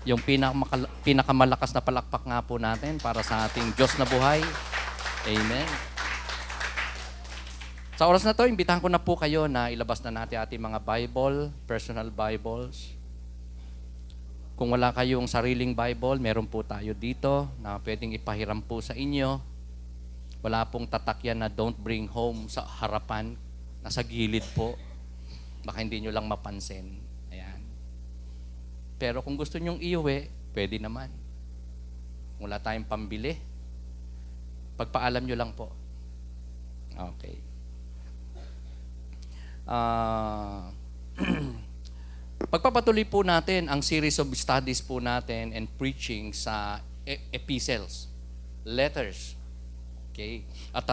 Yung pinakamalakas na palakpak nga po natin para sa ating Diyos na buhay. Amen. Sa oras na to, imbitahan ko na po kayo na ilabas na natin ating mga Bible, personal Bibles. Kung wala kayong sariling Bible, meron po tayo dito na pwedeng ipahiram po sa inyo. Wala pong tatakyan na don't bring home sa harapan, nasa gilid po. Baka hindi nyo lang mapansin. Ayan. Pero kung gusto nyong iuwi, pwede naman. Kung wala tayong pambili, pagpaalam nyo lang po. Okay. Pagpapatuloy po natin ang series of studies po natin and preaching sa epistles, letters. Okay? At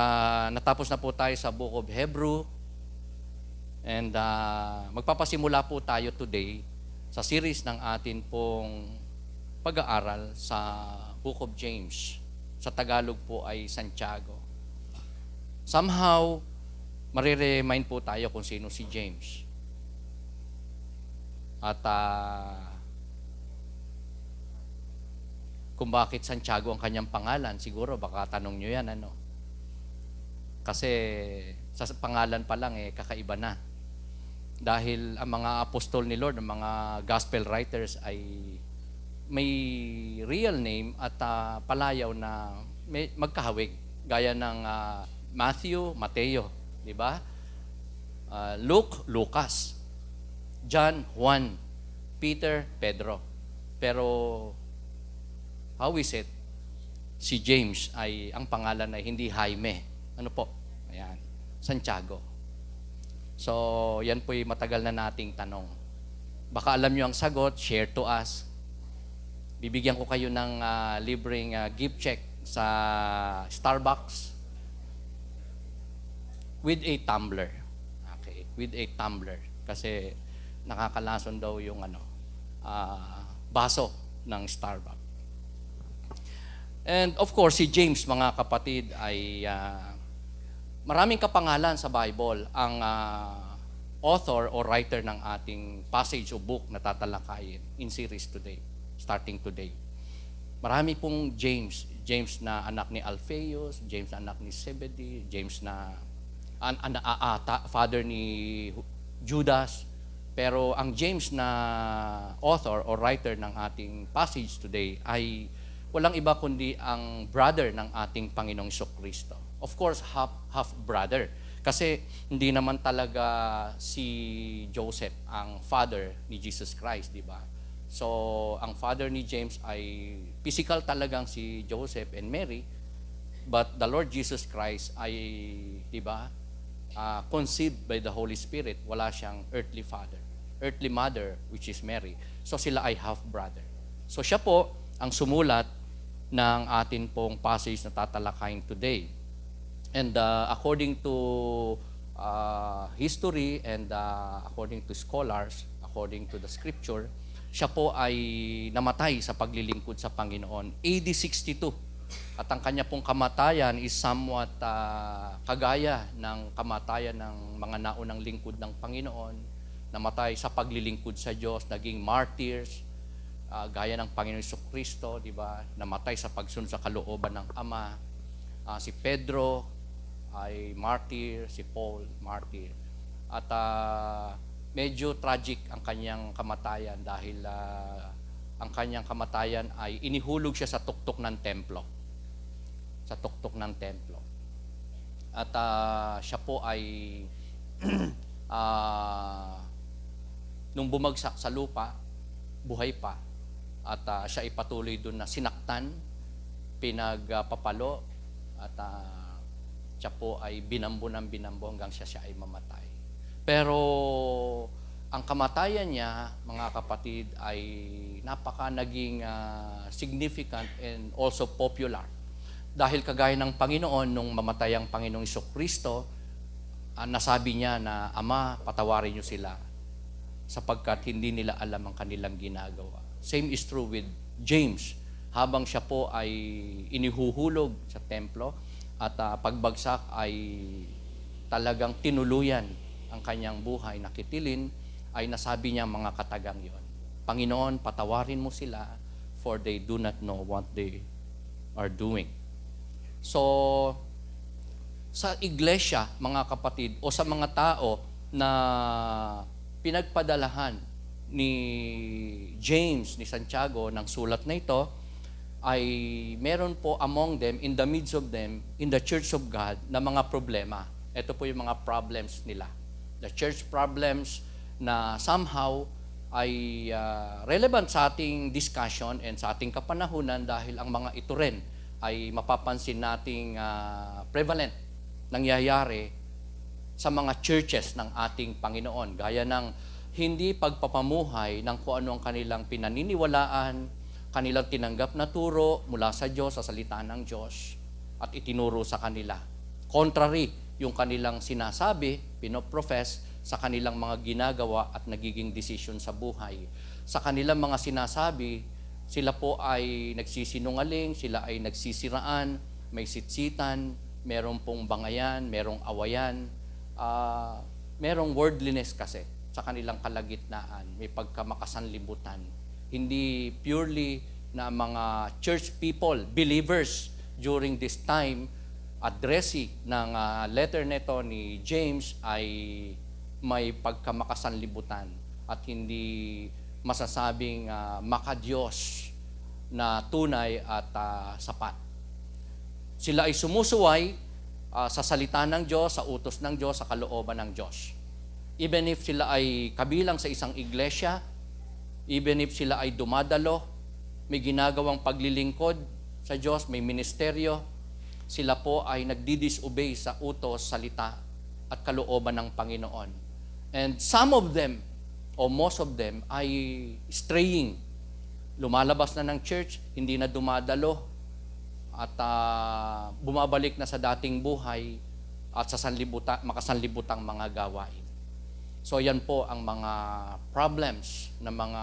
natapos na po tayo sa Book of Hebrew. And magpapasimula po tayo today sa series ng atin pong pag-aaral sa Book of James. Sa Tagalog po ay Santiago. Somehow, mariremind po tayo kung sino si James. At kung bakit Santiago ang kanyang pangalan, siguro baka tanong nyo yan, ano? Kasi sa pangalan pa lang, kakaiba na. Dahil ang mga apostol ni Lord, ang mga gospel writers ay may real name at palayaw na may magkahawig. Gaya ng Matthew, Mateo, di ba? Luke, Lucas. John, Juan. Peter, Pedro. Pero, how is it? Si James ay, ang pangalan ay hindi Jaime. Ano po? Ayan. Santiago. So, yan po'y matagal na nating tanong. Baka alam nyo ang sagot, share to us. Bibigyan ko kayo ng libreng gift check sa Starbucks with a tumbler. Okay, with a tumbler. Kasi nakakalason daw yung baso ng Starbucks. And of course, si James, mga kapatid, ay maraming kapangalan sa Bible. Ang author or writer ng ating passage o book na tatalakayin in series today, starting today. Marami pong James. James na anak ni Alphaeus, James na anak ni Zebedee, James na father ni Judas. Pero ang James na author or writer ng ating passage today ay walang iba kundi ang brother ng ating Panginoong Jesucristo. Of course, half brother. Kasi hindi naman talaga si Joseph ang father ni Jesus Christ, di ba? So, ang father ni James ay physical talagang si Joseph and Mary, but the Lord Jesus Christ ay, di ba, conceived by the Holy Spirit. Wala siyang earthly father. Earthly mother, which is Mary. So, sila ay half-brother. So, siya po ang sumulat ng atin pong passage na tatalakayin today. And according to history and according to scholars, according to the scripture, siya po ay namatay sa paglilingkod sa Panginoon. AD 62. At ang kanya pong kamatayan is somewhat kagaya ng kamatayan ng mga naunang lingkod ng Panginoon. Namatay sa paglilingkod sa Diyos, naging martyrs, gaya ng Panginoon Jesucristo, di ba? Namatay sa pagsunod sa kalooban ng Ama. Si Pedro ay martyr, si Paul martyr. At medyo tragic ang kanyang kamatayan dahil ang kanyang kamatayan ay inihulog siya sa tuktok ng templo. Sa tuktok ng templo. At siya po ay nung bumagsak sa lupa, buhay pa. At siya ay patuloy doon na sinaktan, pinagpapalo, at siya po ay binambo hanggang siya ay mamatay. Pero ang kamatayan niya, mga kapatid, ay naging significant and also popular. Dahil kagaya ng Panginoon, nung mamatay ang Panginoong Jesucristo, nasabi niya na, Ama, patawarin niyo sila sapagkat hindi nila alam ang kanilang ginagawa. Same is true with James. Habang siya po ay inihuhulog sa templo at pagbagsak ay talagang tinuluyan ang kanyang buhay, nakitilin, ay nasabi niya mga katagang yon. Panginoon, patawarin mo sila for they do not know what they are doing. So, sa iglesia, mga kapatid, o sa mga tao na pinagpadalahan ni James, ni Santiago, ng sulat na ito, ay meron po among them, in the midst of them, in the church of God, na mga problema. Ito po yung mga problems nila. The church problems na somehow ay relevant sa ating discussion and sa ating kapanahunan dahil ang mga ito rin ay mapapansin nating prevalent, nangyayari sa mga churches ng ating Panginoon. Gaya ng hindi pagpapamuhay ng kung ano ang kanilang pinaniniwalaan, kanilang tinanggap na turo mula sa Diyos, sa salita ng Diyos, at itinuro sa kanila. Contrary yung kanilang sinasabi, pinoprofess, sa kanilang mga ginagawa at nagiging desisyon sa buhay. Sa kanilang mga sinasabi, sila po ay nagsisinungaling, sila ay nagsisiraan, may sitsitan, merong pong bangayan, merong awayan, merong worldliness kasi sa kanilang kalagitnaan, may pagkamakasanlibutan. Hindi purely na mga church people, believers during this time, addressee ng letter nito ni James ay may pagkamakasanlibutan at hindi masasabing makadiyos na tunay at sapat. Sila ay sumusuway sa salita ng Diyos, sa utos ng Diyos, sa kalooban ng Diyos. Even if sila ay kabilang sa isang iglesia, even if sila ay dumadalo, may ginagawang paglilingkod sa Diyos, may ministeryo, sila po ay nagdi-disobey sa utos, salita at kalooban ng Panginoon. And some of them, o most of them, ay straying. Lumalabas na ng church, hindi na dumadalo, at bumabalik na sa dating buhay at sa makasanlibutang mga gawain. So yan po ang mga problems na mga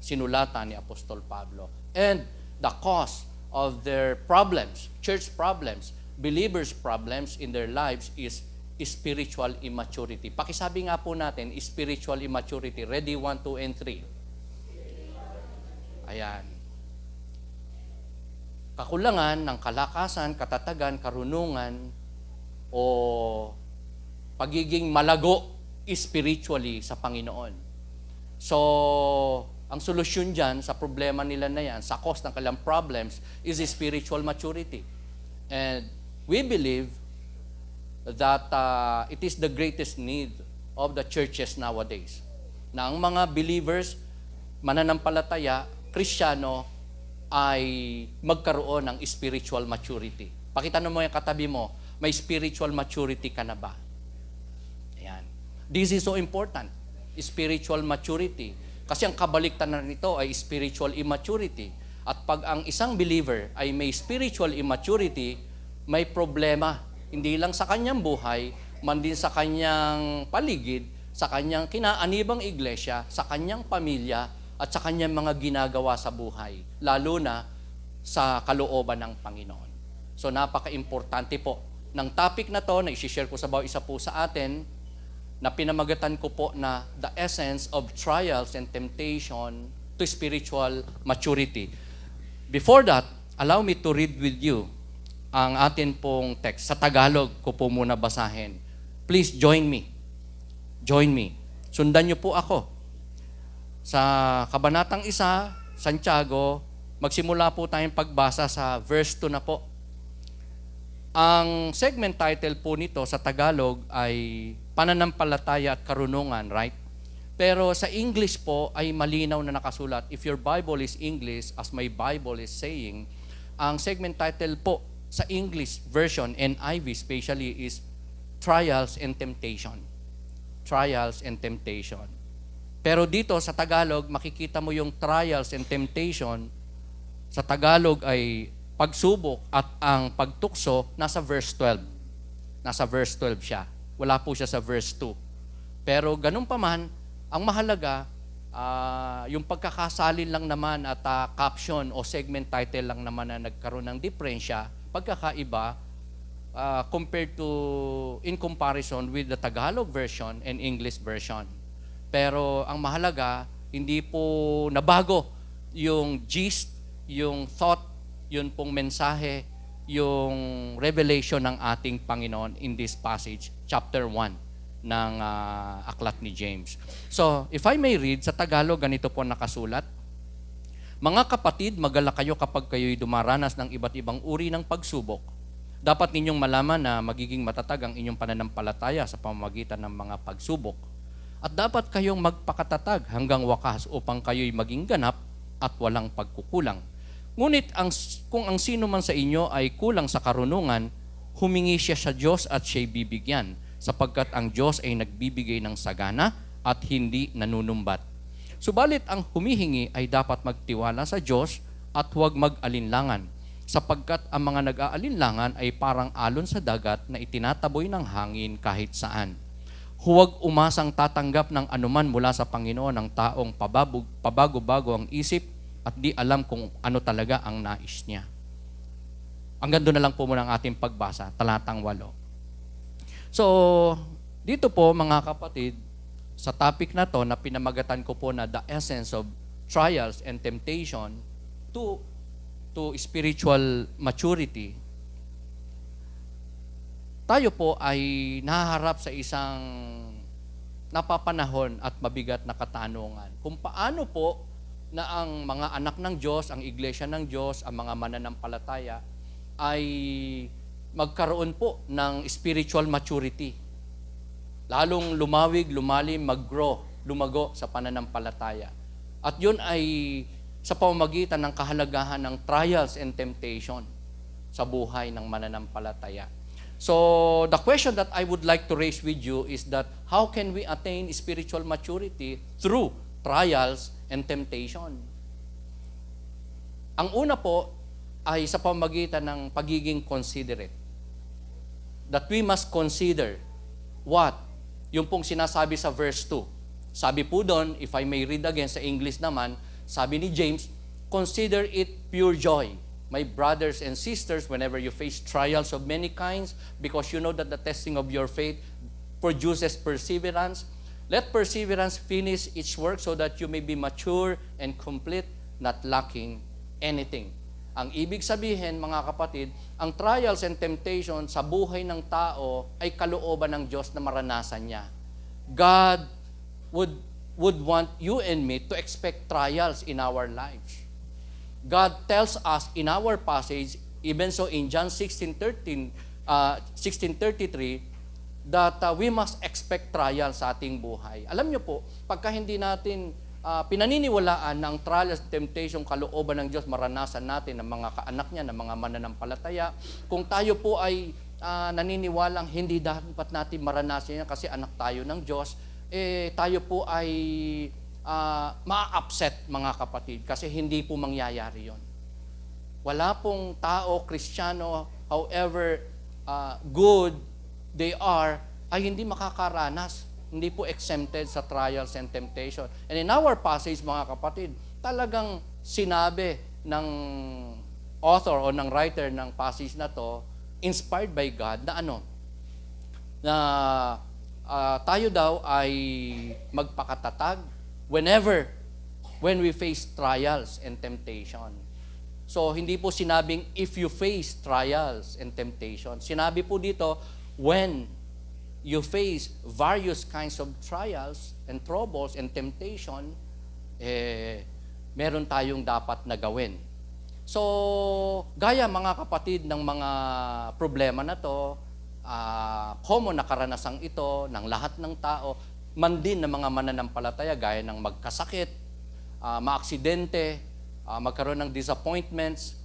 sinulatan ni Apostol Pablo. And the cause of their problems, church problems, believers' problems in their lives is spiritual immaturity. Pakisabi nga po natin, spiritual immaturity. Ready, 1, 2, and 3. Ayan. Kakulangan ng kalakasan, katatagan, karunungan, o pagiging malago spiritually sa Panginoon. So, ang solusyon dyan sa problema nila na yan, sa cause ng kanilang problems, is spiritual maturity. And we believe that it is the greatest need of the churches nowadays. Na ang mga believers, mananampalataya, Kristiyano, ay magkaroon ng spiritual maturity. Pakita mo yung katabi mo, may spiritual maturity ka na ba? Ayan. This is so important, spiritual maturity. Kasi ang kabaliktaran nito ay spiritual immaturity. At pag ang isang believer ay may spiritual immaturity, may problema. Hindi lang sa kanyang buhay, man din sa kanyang paligid, sa kanyang kinaanibang iglesia, sa kanyang pamilya, at sa kanyang mga ginagawa sa buhay, lalo na sa kalooban ng Panginoon. So napaka-importante po ng topic na to na i-share ko sa bawat isa po sa atin, na pinamagatan ko po na the essence of trials and temptation to spiritual maturity. Before that, allow me to read with you ang atin pong text. Sa Tagalog ko po muna basahin. Please join me. Join me. Sundan niyo po ako. Sa Kabanatang 1, Santiago, magsimula po tayong pagbasa sa verse 2 na po. Ang segment title po nito sa Tagalog ay Pananampalataya at Karunungan, right? Pero sa English po ay malinaw na nakasulat. If your Bible is English, as my Bible is saying, ang segment title po sa English version, NIV especially, is Trials and Temptation. Trials and Temptation. Pero dito sa Tagalog, makikita mo yung trials and temptation. Sa Tagalog ay pagsubok at ang pagtukso nasa verse 12. Nasa verse 12 siya. Wala po siya sa verse 2. Pero ganun pa man, ang mahalaga, yung pagkakasalin lang naman at caption o segment title lang naman na nagkaroon ng diferensya, pagkakaiba compared to, in comparison with the Tagalog version and English version. Pero ang mahalaga, hindi po nabago yung gist, yung thought, yun pong mensahe, yung revelation ng ating Panginoon in this passage, chapter 1 ng aklat ni James. So, if I may read, sa Tagalog, ganito po nakasulat, mga kapatid, magalak kayo kapag kayo'y dumaranas ng iba't ibang uri ng pagsubok. Dapat ninyong malaman na magiging matatag ang inyong pananampalataya sa pamamagitan ng mga pagsubok. At dapat kayong magpakatatag hanggang wakas upang kayo'y maging ganap at walang pagkukulang. Ngunit kung ang sino man sa inyo ay kulang sa karunungan, humingi siya sa Diyos at siya'y bibigyan, sapagkat ang Diyos ay nagbibigay ng sagana at hindi nanunumbat. Subalit ang humihingi ay dapat magtiwala sa Diyos at huwag mag-alinlangan, sapagkat ang mga nag-aalinlangan ay parang alon sa dagat na itinataboy ng hangin kahit saan. Huwag umasang tatanggap ng anuman mula sa Panginoon ng taong pabago-bago ang isip at di alam kung ano talaga ang nais niya. Hanggang doon na lang po muna ang ating pagbasa, talatang 8. So, dito po mga kapatid, sa topic na to na pinamagatan ko po na the essence of trials and temptation to spiritual maturity, tayo po ay nahaharap sa isang napapanahon at mabigat na katanungan. Kung paano po na ang mga anak ng Diyos, ang iglesia ng Diyos, ang mga mananampalataya ay magkaroon po ng spiritual maturity. Lalong lumawig, lumalim, mag-grow, lumago sa pananampalataya. At yun ay sa pamamagitan ng kahalagahan ng trials and temptation sa buhay ng mananampalataya. So, the question that I would like to raise with you is that how can we attain spiritual maturity through trials and temptation? Ang una po ay sa pamamagitan ng pagiging considerate. That we must consider what? Yung pong sinasabi sa verse 2. Sabi po doon, if I may read again sa English naman, sabi ni James, consider it pure joy, my brothers and sisters, whenever you face trials of many kinds, because you know that the testing of your faith produces perseverance. Let perseverance finish its work so that you may be mature and complete, not lacking anything. Ang ibig sabihin, mga kapatid, ang trials and temptation sa buhay ng tao ay kalooban ng Diyos na maranasan niya. God would want you and me to expect trials in our lives. God tells us in our passage, even so in John 16:33, that we must expect trials sa ating buhay. Alam niyo po, pagka hindi natin pinaniniwalaan na ang trials and temptation kalooban ng Diyos, maranasan natin ng mga kaanak niya, ng mga mananampalataya, kung tayo po ay naniniwalang hindi dapat natin maranasan yan kasi anak tayo ng Diyos, tayo po ay ma-upset, mga kapatid, kasi hindi po mangyayari yon. Wala pong tao, Kristiyano, however good they are, ay hindi makakaranas, hindi po exempted sa trials and temptation. And in our passage, mga kapatid, talagang sinabi ng author o ng writer ng passage na to, inspired by God, na na tayo daw ay magpakatatag when we face trials and temptation. So, hindi po sinabing if you face trials and temptation. Sinabi po dito, when you face various kinds of trials and troubles and temptation, meron tayong dapat na gawin. So, gaya mga kapatid ng mga problema na to, common na karanasang ito ng lahat ng tao, man din ng mga mananampalataya, gaya ng magkasakit, maaksidente, magkaroon ng disappointments,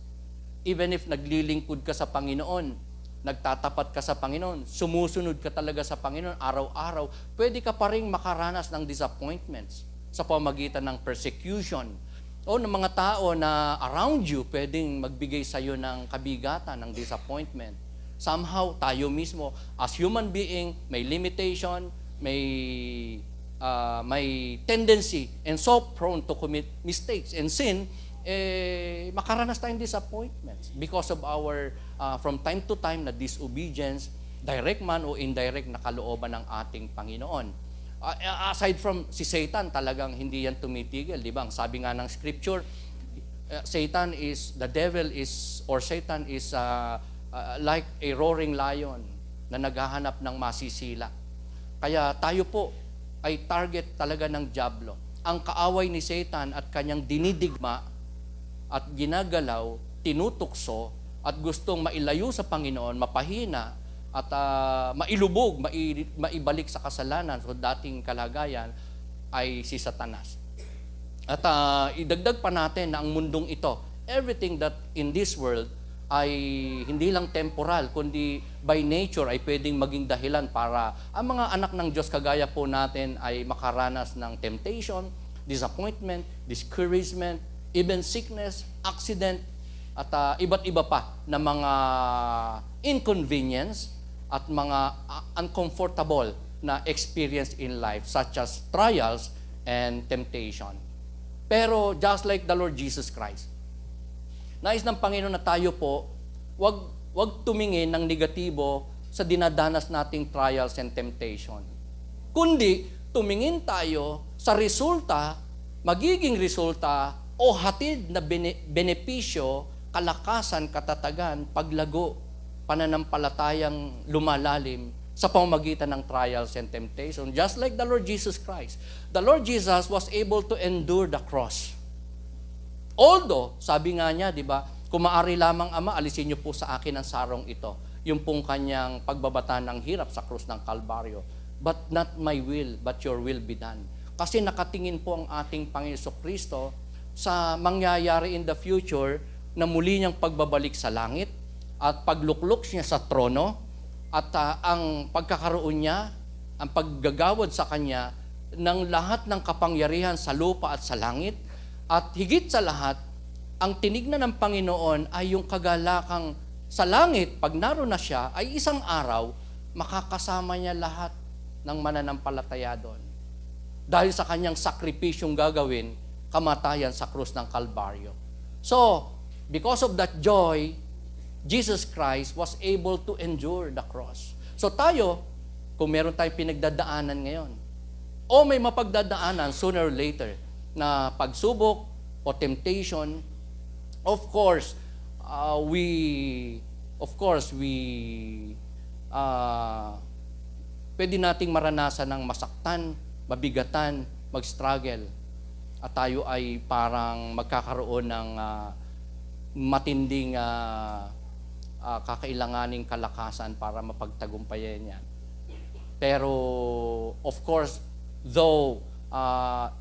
even if naglilingkod ka sa Panginoon, nagtatapat ka sa Panginoon, sumusunod ka talaga sa Panginoon araw-araw, pwede ka pa rin makaranas ng disappointments sa pamamagitan ng persecution o ng mga tao na around you pwedeng magbigay sa iyo ng kabigatan, ng disappointment. Somehow, tayo mismo, as human being, may limitation, may tendency and so prone to commit mistakes and sin, makaranas tayong disappointments because of our, from time to time, na disobedience, direct man o indirect na kalooban ng ating Panginoon. Aside from si Satan, talagang hindi yan tumitigil, di ba? Ang sabi nga ng scripture, the devil is, or Satan is like a roaring lion na naghahanap ng masisila. Kaya tayo po ay target talaga ng dyablo. Ang kaaway ni Satan at kanyang dinidigma at ginagalaw, tinutukso, at gustong mailayo sa Panginoon, mapahina, at mailubog, maibalik sa kasalanan, so dating kalagayan, ay si Satanas. At idagdag pa natin na ang mundong ito, everything that in this world ay hindi lang temporal, kundi by nature ay pwedeng maging dahilan para ang mga anak ng Diyos kagaya po natin ay makaranas ng temptation, disappointment, discouragement, even sickness, accident, at iba't iba pa na mga inconvenience at mga uncomfortable na experience in life such as trials and temptation. Pero just like the Lord Jesus Christ, nais ng Panginoon na tayo po, wag tumingin ng negatibo sa dinadanas nating trials and temptation. Kundi, tumingin tayo sa resulta, magiging resulta o hatid na benepisyo, kalakasan, katatagan, paglago, pananampalatayang lumalalim sa pamamagitan ng trials and temptation. Just like the Lord Jesus Christ. The Lord Jesus was able to endure the cross. Although, sabi nga niya, di ba, kung maaari lamang, Ama, alisin niyo po sa akin ang sarong ito. Yung pong kanyang pagbabata ng hirap sa krus ng Kalbaryo. But not my will, but your will be done. Kasi nakatingin po ang ating Panginoon Kristo sa mangyayari in the future na muli niyang pagbabalik sa langit at pagluklok niya sa trono at ang pagkakaroon niya, ang paggagawad sa kanya ng lahat ng kapangyarihan sa lupa at sa langit. At higit sa lahat, ang tinignan ng Panginoon ay yung kagalakang sa langit, pag naroon na siya, ay isang araw, makakasama niya lahat ng mananampalataya doon. Dahil sa kanyang sakripisyong gagawin, kamatayan sa krus ng Kalbaryo. So, because of that joy, Jesus Christ was able to endure the cross. So tayo, kung meron tayong pinagdadaanan ngayon, o may mapagdadaanan sooner or later, na pagsubok o temptation, of course, pwede nating maranasan ng masaktan, mabigatan, mag-struggle. At tayo ay parang magkakaroon ng matinding kakailanganing kalakasan para mapagtagumpayan yan. Pero, of course, though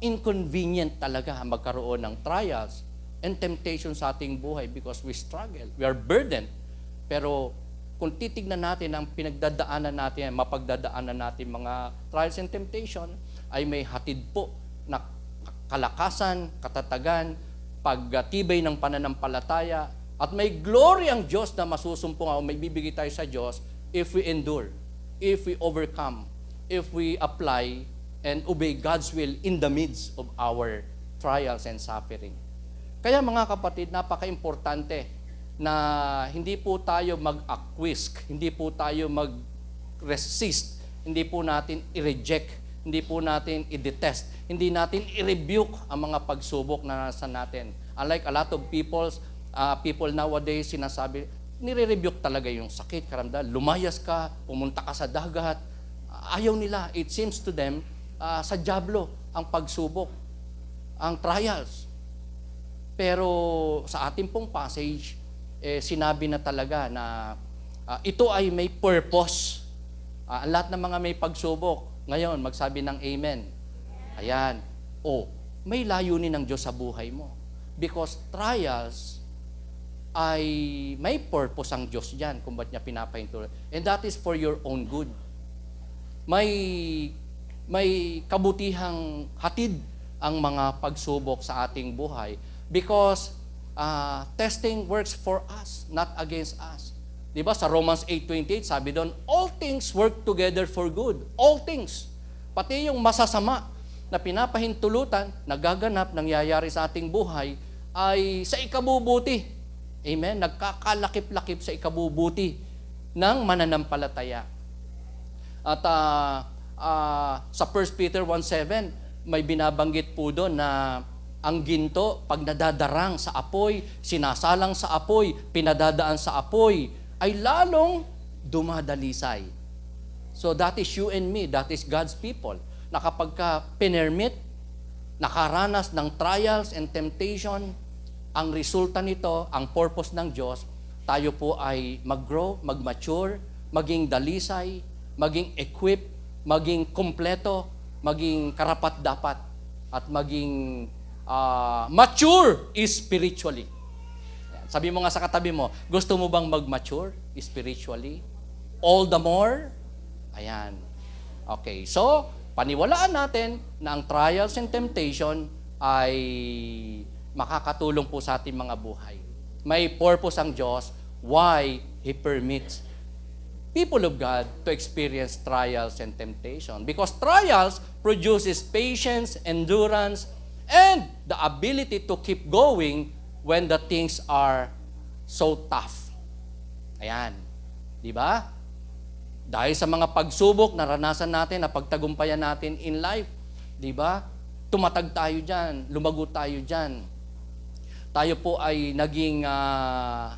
inconvenient talaga magkaroon ng trials and temptation sa ating buhay because we struggle, we are burdened. Pero, kung titignan natin ang pinagdadaanan natin, mapagdadaanan natin mga trials and temptation, ay may hatid po na kalakasan, katatagan, pagtibay ng pananampalataya, at may glory ang Diyos na masusumpungan o may bibigay tayo sa Diyos if we endure, if we overcome, if we apply and obey God's will in the midst of our trials and suffering. Kaya mga kapatid, napaka-importante na hindi po tayo mag-acquiesce, hindi po tayo mag-resist, hindi po natin i-reject, hindi po natin i-detest, hindi natin i-rebuke ang mga pagsubok na nasa natin. Unlike a lot of people nowadays, sinasabi, nire-rebuke talaga yung sakit, karamdaman, lumayas ka, pumunta ka sa dagat. Ayaw nila. It seems to them, sa dyablo ang pagsubok, ang trials. Pero sa ating pong passage, sinabi na talaga na ito ay may purpose. Ang lahat ng mga may pagsubok, ngayon, magsabi ng amen. Ayan. May layunin ng Diyos sa buhay mo. Because trials ay may purpose ang Diyos diyan kung ba't niya pinapahinto. And that is for your own good. May kabutihang hatid ang mga pagsubok sa ating buhay because testing works for us, not against us. Diba sa Romans 8:28, sabi doon, all things work together for good. All things. Pati yung masasama na pinapahintulutan, nagaganap, nangyayari sa ating buhay, ay sa ikabubuti. Amen? Nagkakalakip-lakip sa ikabubuti ng mananampalataya. At sa 1 Peter 1:7, may binabanggit po doon na ang ginto, pag nadadarang sa apoy, sinasalang sa apoy, pinadadaan sa apoy, ay lalong dumadalisay. So that is you and me, that is God's people. Na kapag ka pinermit, nakaranas ng trials and temptation, ang resulta nito, ang purpose ng Diyos, tayo po ay mag-grow, mag-mature, maging dalisay, maging equip, maging kompleto, maging karapat-dapat, at maging mature spiritually. Sabi mo nga sa katabi mo, gusto mo bang mag-mature spiritually? All the more? Ayan. Okay, so, paniwalaan natin na ang trials and temptation ay makakatulong po sa ating mga buhay. May purpose ang Diyos why He permits people of God to experience trials and temptation. Because trials produces patience, endurance, and the ability to keep going when the things are so tough. Ayan. Di ba? Dahil sa mga pagsubok, naranasan natin, na pagtagumpayan natin in life, di ba? Tumatag tayo dyan, lumago tayo dyan. Tayo po ay naging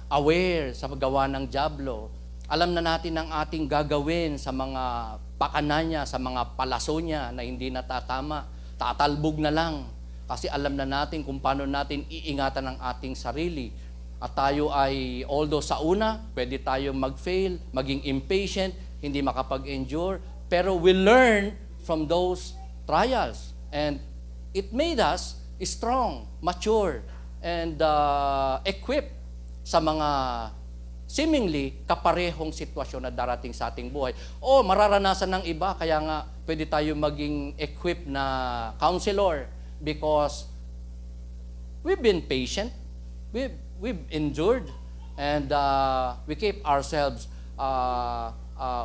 aware sa paggawa ng dyablo. Alam na natin ang ating gagawin sa mga pakana niya, sa mga palaso niya na hindi natatama. Tatalbog na lang. Kasi alam na natin kung paano natin iingatan ang ating sarili. At tayo ay, although sa una, pwede tayo mag-fail, maging impatient, hindi makapag-endure, pero we learn from those trials. And it made us strong, mature, and equipped sa mga seemingly kaparehong sitwasyon na darating sa ating buhay. O mararanasan ng iba, kaya nga pwede tayo maging equipped na counselor because we've been patient, we've endured, and we keep ourselves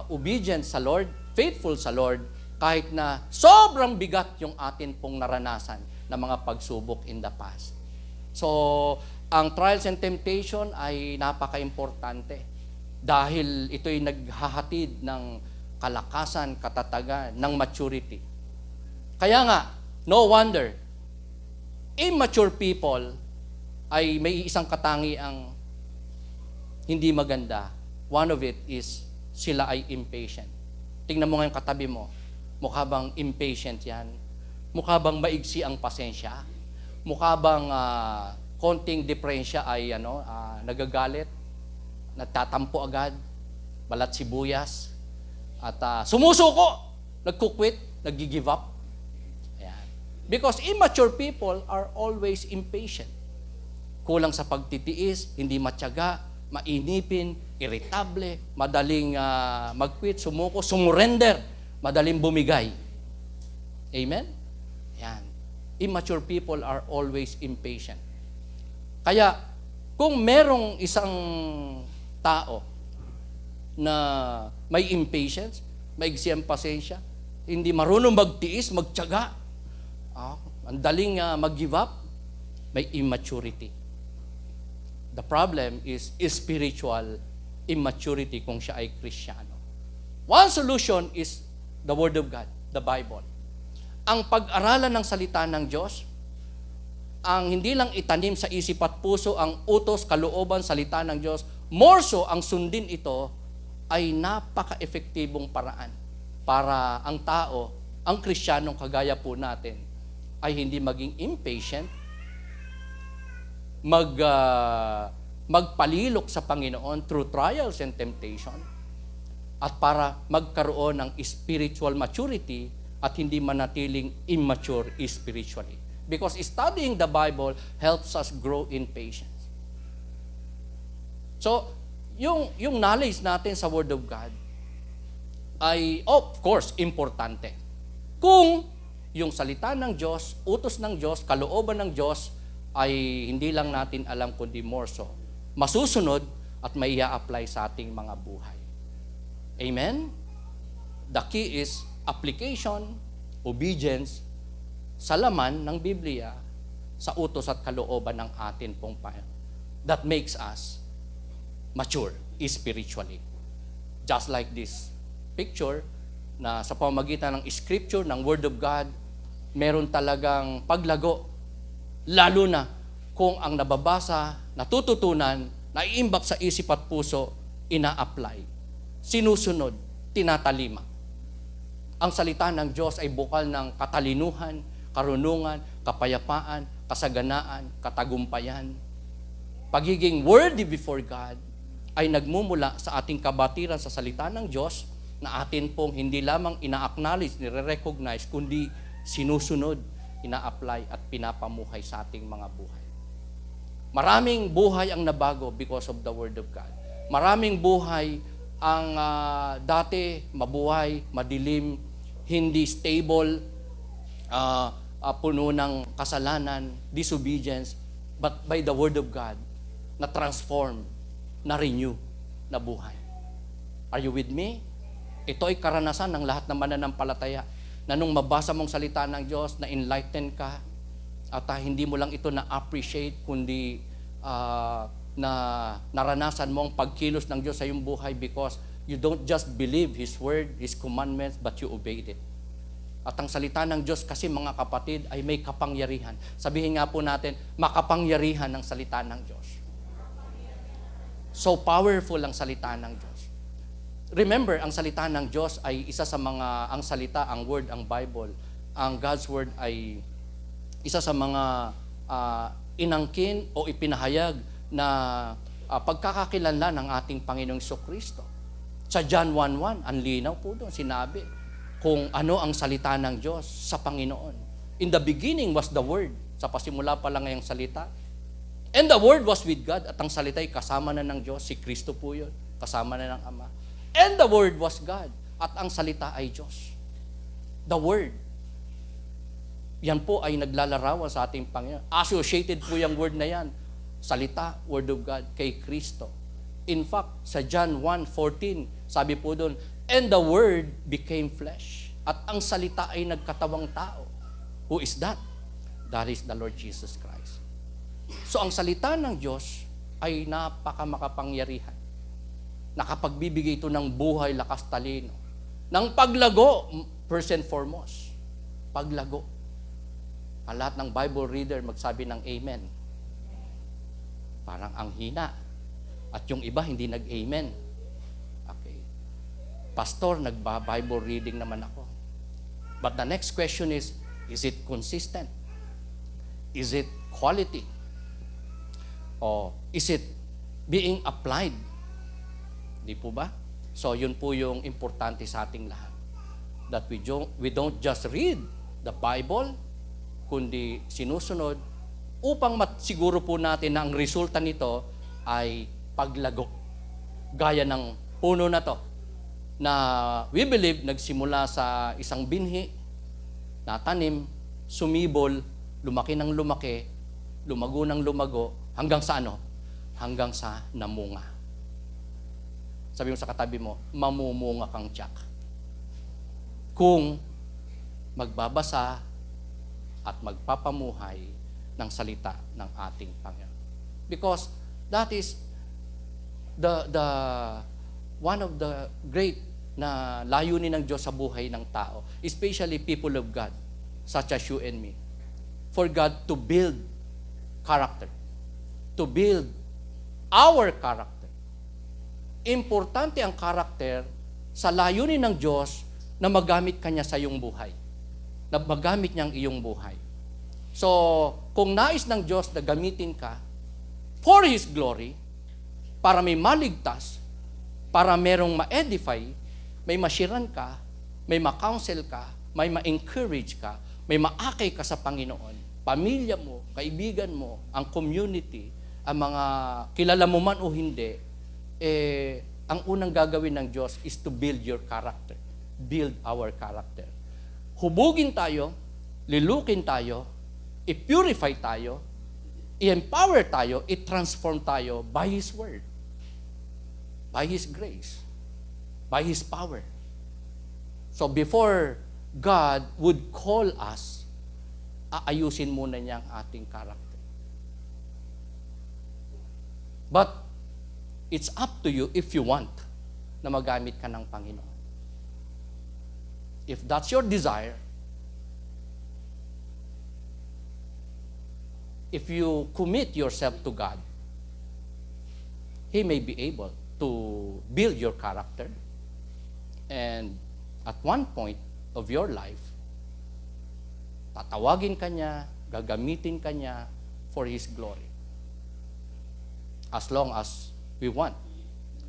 obedient sa Lord, faithful sa Lord, kahit na sobrang bigat yung atin pong naranasan na mga pagsubok in the past. So, ang trials and temptation ay napaka-importante dahil ito'y naghahatid ng kalakasan, katatagan, ng maturity. Kaya nga, no wonder, immature people ay may isang katangiang hindi maganda. One of it is sila ay impatient. Tingnan mo ngayon katabi mo, mukha bang impatient yan? Mukha bang maigsi ang pasensya? Mukha bang konting diferensya ay nagagalit, nagtatampo agad, balat sibuyas, at sumusuko, nagkukwit, nag-give up. Ayan. Because immature people are always impatient. Kulang sa pagtitiis, hindi matyaga, mainipin, irritable, madaling mag-quit, sumuko, sumurrender, madaling bumigay. Amen? Yan. Immature people are always impatient. Kaya, kung merong isang tao na may impatience, maigsi ang pasensya, hindi marunong magtiis, magtiyaga, ang daling mag-give up, may immaturity. The problem is spiritual immaturity kung siya ay Kristiyano. One solution is the Word of God, the Bible. Ang pag-aralan ng salita ng Diyos, ang hindi lang itanim sa isip at puso ang utos, kalooban, salita ng Diyos, more so ang sundin ito ay napaka-epektibong paraan para ang tao, ang Kristiyanong kagaya po natin, ay hindi maging impatient, magpalilok sa Panginoon through trials and temptation, at para magkaroon ng spiritual maturity at hindi manatiling immature spiritually. Because studying the Bible helps us grow in patience. So, yung knowledge natin sa Word of God ay, of course, importante. Kung yung salita ng Diyos, utos ng Diyos, kalooban ng Diyos, ay hindi lang natin alam kundi more so, masusunod at may i-apply sa ating mga buhay. Amen? The key is application, obedience, sa laman ng Biblia, sa utos at kalooban ng atin pong that makes us mature spiritually. Just like this picture, na sa pamamagitan ng Scripture, ng Word of God, meron talagang paglago. Lalo na kung ang nababasa, natututunan, naiimbak sa isip at puso, ina-apply, sinusunod, tinatalima. Ang salita ng Diyos ay bukal ng katalinuhan, karunungan, kapayapaan, kasaganaan, katagumpayan. Pagiging worthy before God ay nagmumula sa ating kabatiran sa salita ng Diyos na atin pong hindi lamang ina-acknowledge, nire-recognize, kundi sinusunod, ina-apply at pinapamuhay sa ating mga buhay. Maraming buhay ang nabago because of the Word of God. Maraming buhay ang dati mabuhay, madilim, hindi stable, puno ng kasalanan, disobedience, but by the Word of God, na-transform, na-renew, na buhay. Are you with me? Ito ay karanasan ng lahat ng mananampalataya na nung mabasa mong salita ng Diyos, na-enlighten ka, at hindi mo lang ito na-appreciate, kundi na naranasan mo ang pagkilos ng Diyos sa iyong buhay because you don't just believe His Word, His commandments, but you obeyed it. At ang salita ng Diyos kasi mga kapatid ay may kapangyarihan. Sabihin nga po natin, makapangyarihan ng salita ng Diyos. So powerful ang salita ng Diyos. Remember, ang salita ng Diyos ay isa sa mga, ang salita, ang Word, ang Bible, ang God's Word ay isa sa mga inangkin o ipinahayag na pagkakakilanlan ng ating Panginoong Kristo. Sa John 1:1, ang linaw po doon, sinabi kung ano ang salita ng Diyos sa Panginoon. In the beginning was the Word. Sa pasimula pa lang ngayong salita. And the Word was with God. At ang salita ay kasama na ng Diyos. Si Kristo po yun. Kasama na ng Ama. And the Word was God. At ang salita ay Diyos. The Word. Yan po ay naglalarawan sa ating Panginoon. Associated po yung word na yan. Salita, Word of God, kay Kristo. In fact, sa John 1:14, sabi po doon, and the Word became flesh. At ang salita ay nagkatawang tao. Who is that? That is the Lord Jesus Christ. So ang salita ng Diyos ay napakamakapangyarihan. Nakapagbibigay ito ng buhay, lakas, talino. Ng paglago, first and foremost. Paglago. Ang lahat ng Bible reader magsabi ng amen. Parang ang hina. At yung iba hindi nag-amen. Okay. Pastor, nagba-Bible reading naman ako. But the next question is it consistent? Is it quality? O is it being applied? Di po ba? So yun po yung importante sa ating lahat. That we don't just read the Bible, kundi sinusunod upang siguro po natin na ang resulta nito ay paglago. Gaya ng puno na to na we believe nagsimula sa isang binhi, natanim, sumibol, lumaki ng lumaki, lumago ng lumago, hanggang sa ano? Hanggang sa namunga. Sabi mo sa katabi mo, mamumunga kang tiyak. Kung magbabasa at magpapamuhay ng salita ng ating Panginoon. Because that is the one of the great na layunin ng Diyos sa buhay ng tao, especially people of God, such as you and me. For God to build character, to build our character. Importante ang character sa layunin ng Diyos na magamit kanya sa iyong buhay. Na magamit niya ang iyong buhay. So, kung nais ng Diyos na gamitin ka for His glory, para may maligtas, para merong ma-edify, may masiran ka, may ma-counsel ka, may ma-encourage ka, may maakay ka sa Panginoon, pamilya mo, kaibigan mo, ang community, ang mga kilala mo man o hindi, ang unang gagawin ng Diyos is to build your character. Build our character. Hubugin tayo, lilukin tayo, i-purify tayo, i-empower tayo, i-transform tayo by His Word, by His grace, by His power. So before God would call us, aayusin muna niya ang ating character. But it's up to you if you want na magamit ka ng Panginoon. if that's your desire, if you commit yourself to God, He may be able to build your character. And at one point of your life, tatawagin ka niya, gagamitin ka niya for His glory. As long as we want.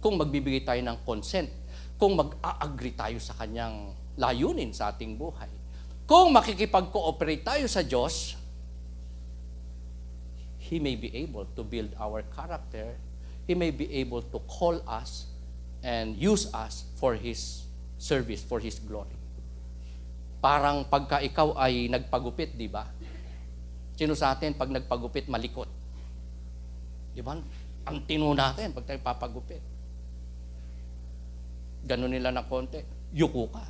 Kung magbibigay tayo ng consent, kung mag-a-agree tayo sa kanyang layunin sa ating buhay, kung makikipag-cooperate tayo sa Diyos, He may be able to build our character. He may be able to call us and use us for His service, for His glory. Parang pagka ikaw ay nagpagupit, di ba? Sino sa atin pag nagpagupit, malikot? Di ba? Ang tino natin pag tayo papagupit. Ganun nila ng konti, yuko ka.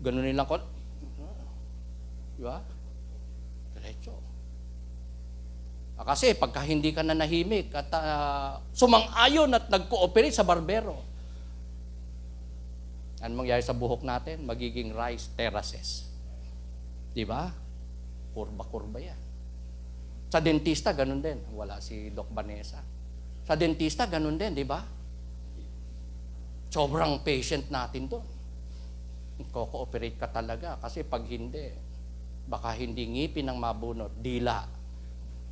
Ganun nila konti, di ba? Diretso. Kasi pagka hindi ka na nahimik at sumang-ayon at nag-cooperate sa barbero, ano mangyayari sa buhok natin? Magiging rice terraces. Di ba? Kurba-kurba yan. Sa dentista, ganun din. Wala si Doc Vanessa. Sa dentista, ganun din, di ba? Sobrang patient natin doon. Ko-cooperate ka talaga kasi pag hindi, baka hindi ngipin ang mabunot, dila.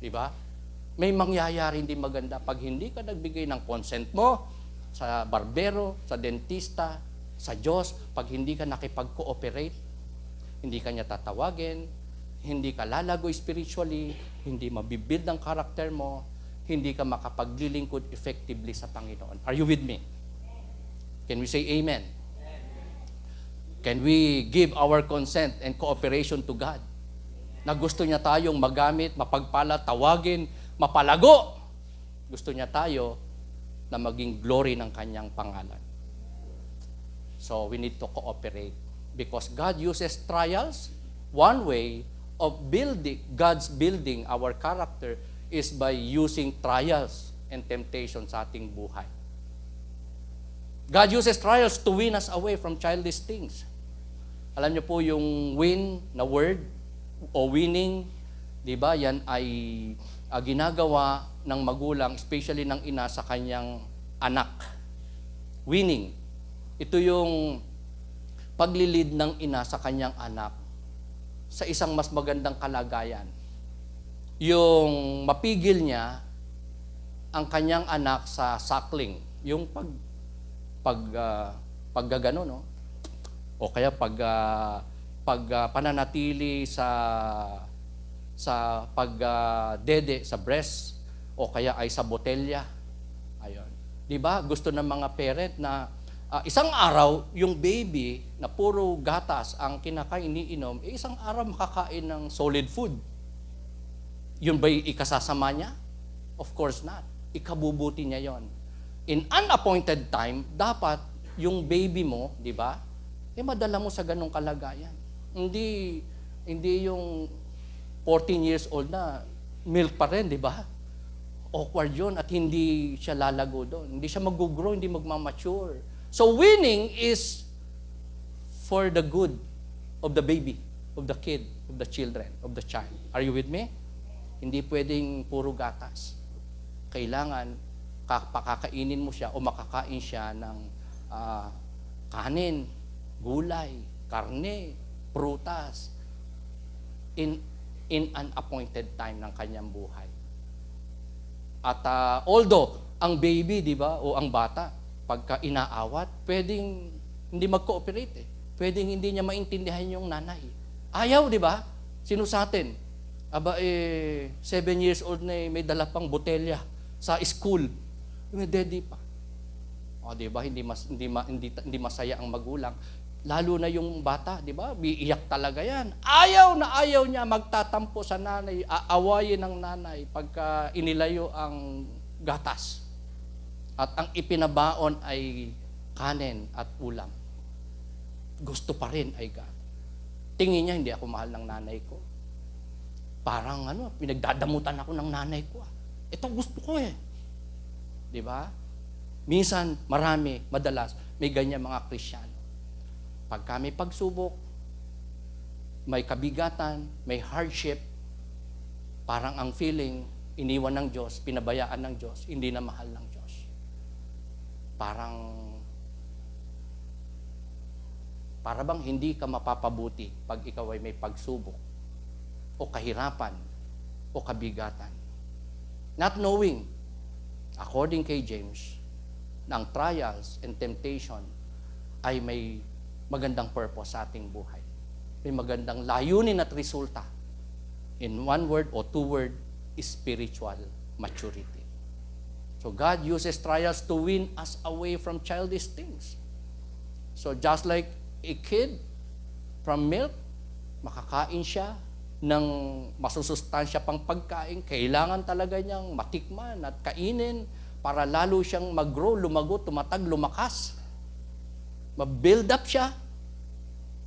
Di ba? May mangyayari hindi maganda pag hindi ka nagbigay ng consent mo sa barbero, sa dentista, sa Diyos, pag hindi ka nakipag-cooperate, hindi ka niya tatawagin, hindi ka lalago spiritually, hindi mabibuild ang karakter mo, hindi ka makapaglilingkod effectively sa Panginoon. Are you with me? Can we say amen? Can we give our consent and cooperation to God? Na gusto niya tayong magamit, mapagpala, tawagin, mapalago. Gusto niya tayo na maging glory ng kanyang pangalan. So we need to cooperate because God uses trials. One way of God's building our character is by using trials and temptation sa ating buhay. God uses trials to win us away from childish things. Alam niyo po yung win na word o winning, di ba? Yan ay ginagawa ng magulang, especially ng ina sa kanyang anak. Winning. Ito yung paglilid ng ina sa kanyang anak sa isang mas magandang kalagayan. Yung mapigil niya ang kanyang anak sa suckling, yung paggagano, no? O kaya pananatili sa pagdede sa breast o kaya ay sa botelya. Ayun. 'Di ba? Gusto ng mga parent na isang araw yung baby na puro gatas ang kinakain iniinom, isang araw makakain ng solid food. Yun ba'y ikasasama niya? Of course not. Ikabubuti niya yon. In unappointed time, dapat yung baby mo, di ba, madala mo sa ganong kalagayan. Hindi yung 14 years old na, milk pa rin, di ba? Awkward yun at hindi siya lalago doon. Hindi siya mag-grow, hindi magmamature. So winning is for the good of the baby, of the kid, of the children, of the child. Are you with me? Hindi pwedeng puro gatas. Kailangan pakakainin mo siya o makakain siya ng kanin, gulay, karne, prutas in an appointed time ng kanyang buhay. At although ang baby, di ba, o ang bata, pagka inaawat, pwedeng hindi mag-cooperate eh. Pwedeng hindi niya maintindihan yung nanay. Ayaw, di ba? Sino sa atin? 7 years old na may dala pang botelya sa school. May daddy pa. O, di ba? Hindi masaya ang magulang. Lalo na yung bata, di ba? Iiyak talaga yan. Ayaw na ayaw niya magtatampo sa nanay, aawayin ng nanay pagka inilayo ang gatas. At ang ipinabaon ay kanin at ulam. Gusto pa rin ay God. Tingin niya, hindi ako mahal ng nanay ko. Parang pinagdadamutan ako ng nanay ko. Ito gusto ko eh. Di ba? Minsan, madalas, may ganyan mga Kristiyano. Pagka may pagsubok, may kabigatan, may hardship, parang ang feeling, iniwan ng Diyos, pinabayaan ng Diyos, hindi na mahal ng Diyos. Para bang hindi ka mapapabuti pag ikaw ay may pagsubok o kahirapan o kabigatan. Not knowing, according kay James, na ang trials and temptation ay may magandang purpose sa ating buhay. May magandang layunin at resulta. In one word o two word, spiritual maturity. So God uses trials to win us away from childish things. So just like a kid from milk, makakain siya ng masusustansya pang pagkain, kailangan talaga niyang matikman at kainin para lalo siyang mag-grow, lumago, tumatag, lumakas. Ma-build up siya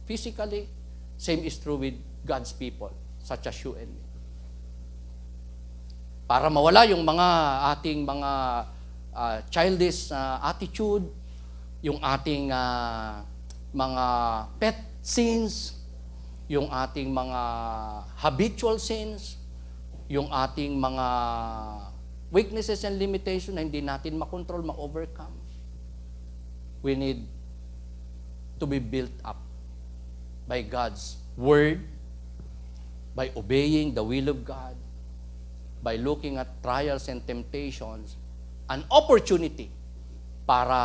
physically. Same is true with God's people, such as you and me. Para mawala yung mga ating mga childish attitude, yung ating mga pet sins, yung ating mga habitual sins, yung ating mga weaknesses and limitations na hindi natin makontrol, ma-overcome. We need to be built up by God's Word, by obeying the will of God, by looking at trials and temptations, an opportunity para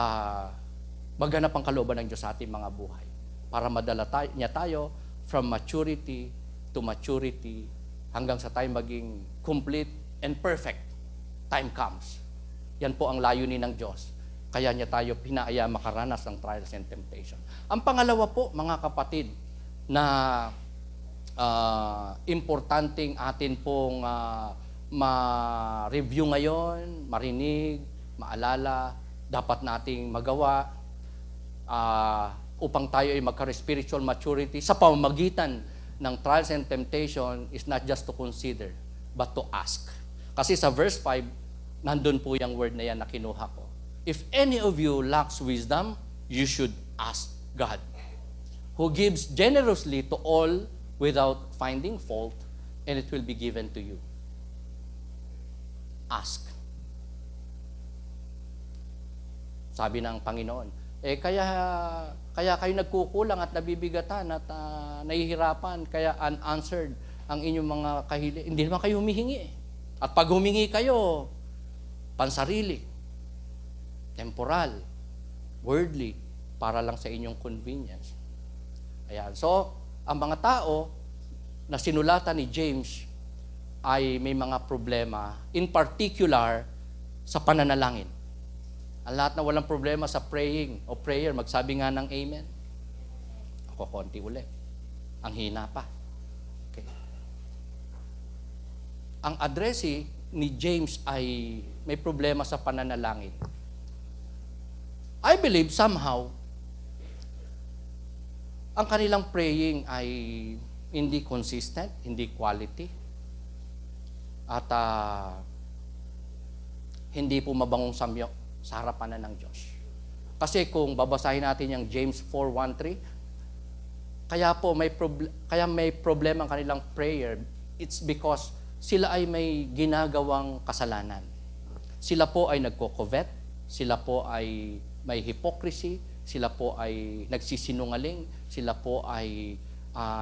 maganap ang kalooban ng Diyos sa ating mga buhay. Para madala niya tayo from maturity to maturity hanggang sa tayo maging complete and perfect. Time comes. Yan po ang layunin ng Diyos. Kaya niya tayo pinaaya makaranas ng trials and temptation. Ang pangalawa po, mga kapatid, na importanteng atin pong ma-review ngayon, marinig, maalala, dapat nating magawa upang tayo ay magka-spiritual maturity sa pamamagitan ng trials and temptation is not just to consider, but to ask. Kasi sa verse 5, nandun po yung word na yan na kinuha ko. If any of you lacks wisdom, you should ask God, who gives generously to all without finding fault, and it will be given to you. Ask. Sabi ng Panginoon, kaya kayo nagkukulang at nabibigatan at nahihirapan, kaya unanswered ang inyong mga kahiling. Hindi naman kayo humihingi. At pag humingi kayo, pansarili, temporal, worldly, para lang sa inyong convenience. Ayan. So, ang mga tao na sinulatan ni James ay may mga problema, in particular, sa pananalangin. Ang lahat na walang problema sa praying o prayer, magsabi nga ng amen. Ako, konti ulit. Ang hina pa. Okay. Ang addressee ni James ay may problema sa pananalangin. I believe somehow, ang kanilang praying ay hindi consistent, hindi quality, at hindi po mabangong samyo sa harapan na ng Diyos. Kasi kung babasahin natin yung James 4:1-3, kaya may problema ang kanilang prayer, it's because sila ay may ginagawang kasalanan. Sila po ay nagko-covet, sila po ay may hypocrisy, sila po ay nagsisinungaling, sila po ay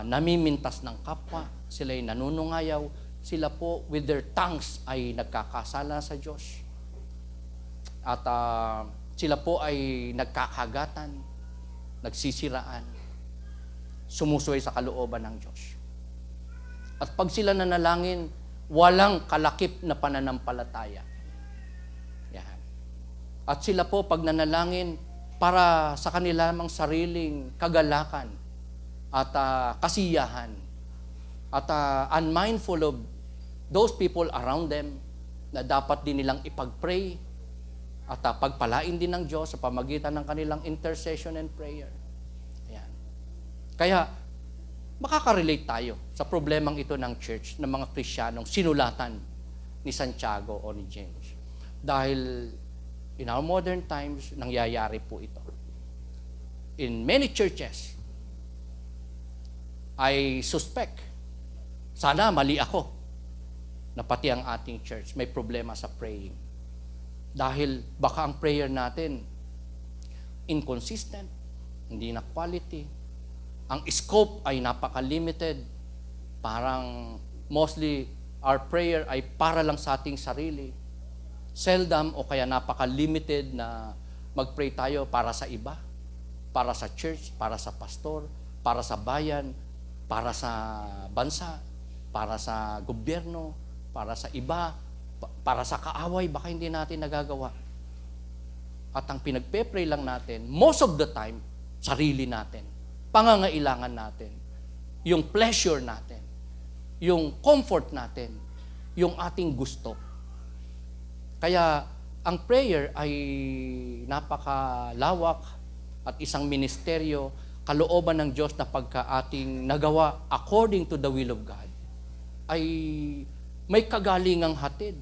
namimintas ng kapwa, sila ay nanunungayaw, sila po with their tongues ay nagkakasala sa Diyos. At sila po ay nagkakagatan, nagsisiraan, sumusuway sa kalooban ng Diyos. At pag sila nanalangin, walang kalakip na pananampalataya. Yan. At sila po pag nanalangin, para sa kanilang sariling kagalakan at kasiyahan. At unmindful of those people around them na dapat din nilang ipag-pray at pagpalain din ng Diyos sa pamagitan ng kanilang intercession and prayer. Ayan. Kaya, makaka-relate tayo sa problemang ito ng church, ng mga Kristiyanong sinulatan ni Santiago o ni James. Dahil in our modern times, nangyayari po ito. In many churches, I suspect, sana mali ako, na pati ang ating church may problema sa praying. Dahil baka ang prayer natin inconsistent, hindi na quality. Ang scope ay napaka-limited. Parang mostly our prayer ay para lang sa ating sarili. Seldom o kaya napaka-limited na mag-pray tayo para sa iba, para sa church, para sa pastor, para sa bayan, para sa bansa, para sa gobyerno, para sa iba, para sa kaaway, baka hindi natin nagagawa. At ang pinagpe-pray lang natin, most of the time, sarili natin, pangangailangan natin, yung pleasure natin, yung comfort natin, yung ating gusto. Kaya ang prayer ay napakalawak at isang ministeryo, kalooban ng Diyos na pagka ating nagawa according to the will of God, ay may kagalingang hatid.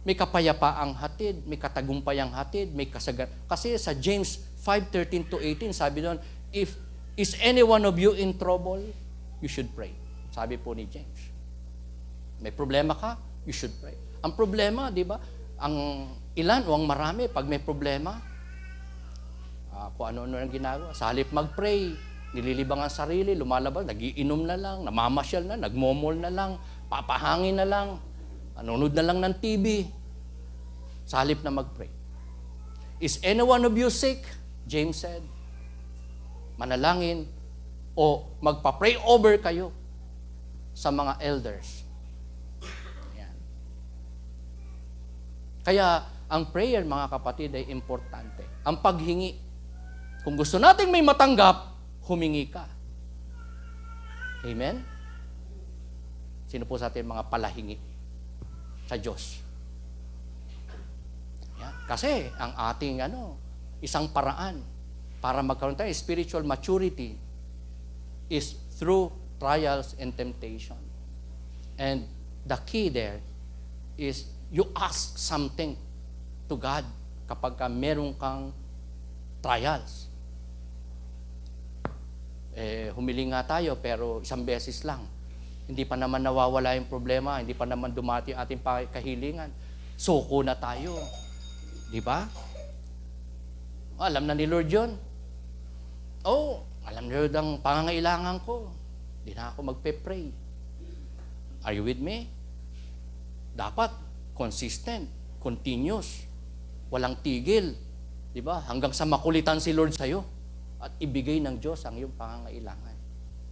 May kapayapaang hatid, may katagumpayang hatid, may kasagan. Kasi sa James 5:13-18, sabi doon, if is any one of you in trouble, you should pray. Sabi po ni James. May problema ka, you should pray. Ang problema, di ba? Ang ilan o ang marami, pag may problema, kung ano-ano ang ginagawa. Sa halip mag-pray, nililibang ang sarili, lumalabas, nagiinom na lang, namamasyal na, nagmomol na lang, papahangin na lang, nanonood na lang ng TV, sa halip na mag-pray. Is any one of you sick? James said, manalangin o magpa-pray over kayo sa mga elders. Yan. Kaya ang prayer, mga kapatid, ay importante. Ang paghingi. Kung gusto nating may matanggap, humingi ka. Amen? Sino po sa atin mga palahingi sa Diyos? Yan. Kasi ang ating isang paraan para magkaroon tayo spiritual maturity is through trials and temptation. And the key there is you ask something to God kapag meron kang trials. Humiling nga tayo pero isang beses lang. Hindi pa naman nawawala yung problema, hindi pa naman dumati ating kahilingan. Suko na tayo. Di ba? Alam na ni Lord yun. Alam ni Lord ang pangangailangan ko. Hindi na ako magpe-pray. Are you with me? Dapat consistent, continuous, walang tigil. Di ba? Hanggang sa makulitan si Lord sa'yo at ibigay ng Diyos ang iyong pangangailangan.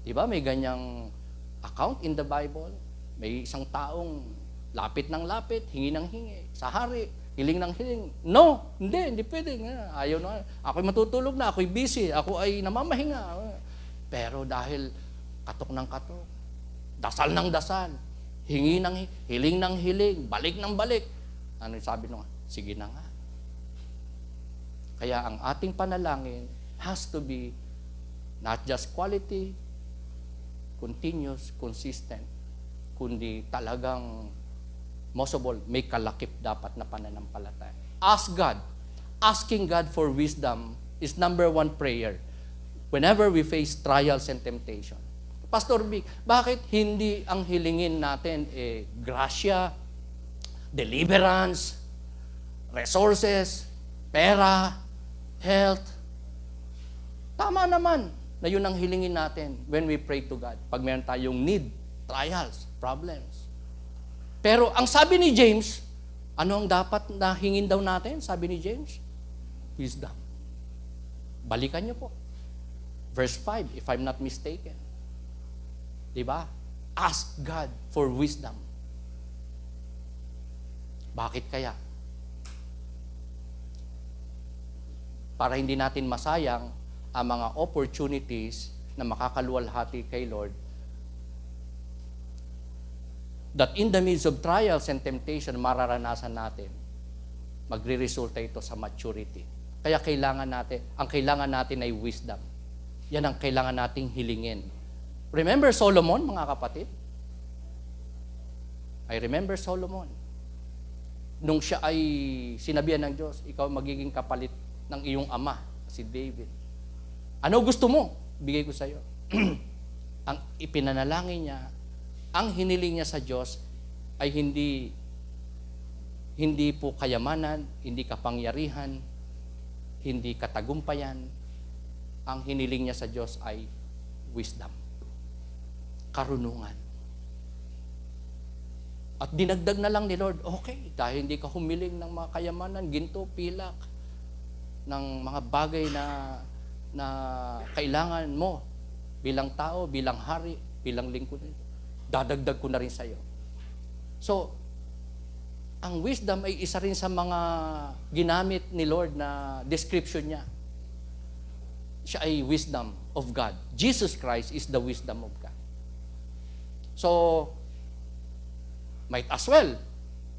Di ba? May ganyang account in the Bible. May isang taong lapit ng lapit, hingi ng hingi. Sa hari, hiling ng hiling. No, hindi pwede. Ayaw na. Ako'y matutulog na, ako'y busy, ako ay namamahinga. Pero dahil katok ng katok, dasal ng dasal, hiling ng hiling, balik ng balik. Ano sabi nung? Sige na nga. Kaya ang ating panalangin has to be not just quality, continuous, consistent, kundi talagang, most of all, may kalakip dapat na pananampalataya. Ask God. Asking God for wisdom is number one prayer whenever we face trials and temptation. Pastor Vic, bakit hindi ang hilingin natin grasya, deliverance, resources, pera, health? Tama naman na yun ang hilingin natin when we pray to God. Pag meron tayong need, trials, problems. Pero ang sabi ni James, ano ang dapat na hingin daw natin? Sabi ni James, wisdom. Balikan niyo po. Verse 5, if I'm not mistaken. Diba? Ask God for wisdom. Bakit kaya? Para hindi natin masayang ang mga opportunities na makakaluwalhati kay Lord, that in the midst of trials and temptation, mararanasan natin, magre-resulta ito sa maturity. Kaya ang kailangan natin ay wisdom. Yan ang kailangan nating hilingin. Remember Solomon, mga kapatid? I remember Solomon. Nung siya ay sinabihan ng Diyos, ikaw magiging kapalit ng iyong ama, si David. Ano gusto mo? Bigay ko sa iyo. ang ipinanalangin niya, ang hiniling niya sa Diyos ay hindi po kayamanan, hindi kapangyarihan, hindi katagumpayan. Ang hiniling niya sa Diyos ay wisdom, karunungan. At dinagdag na lang ni Lord, okay, dahil hindi ka humiling ng mga kayamanan, ginto, pilak, ng mga bagay na kailangan mo bilang tao, bilang hari, bilang lingkod, dadagdag ko na rin sa iyo. So, ang wisdom ay isa rin sa mga ginamit ni Lord na description niya. Siya ay wisdom of God. Jesus Christ is the wisdom of God. So, might as well,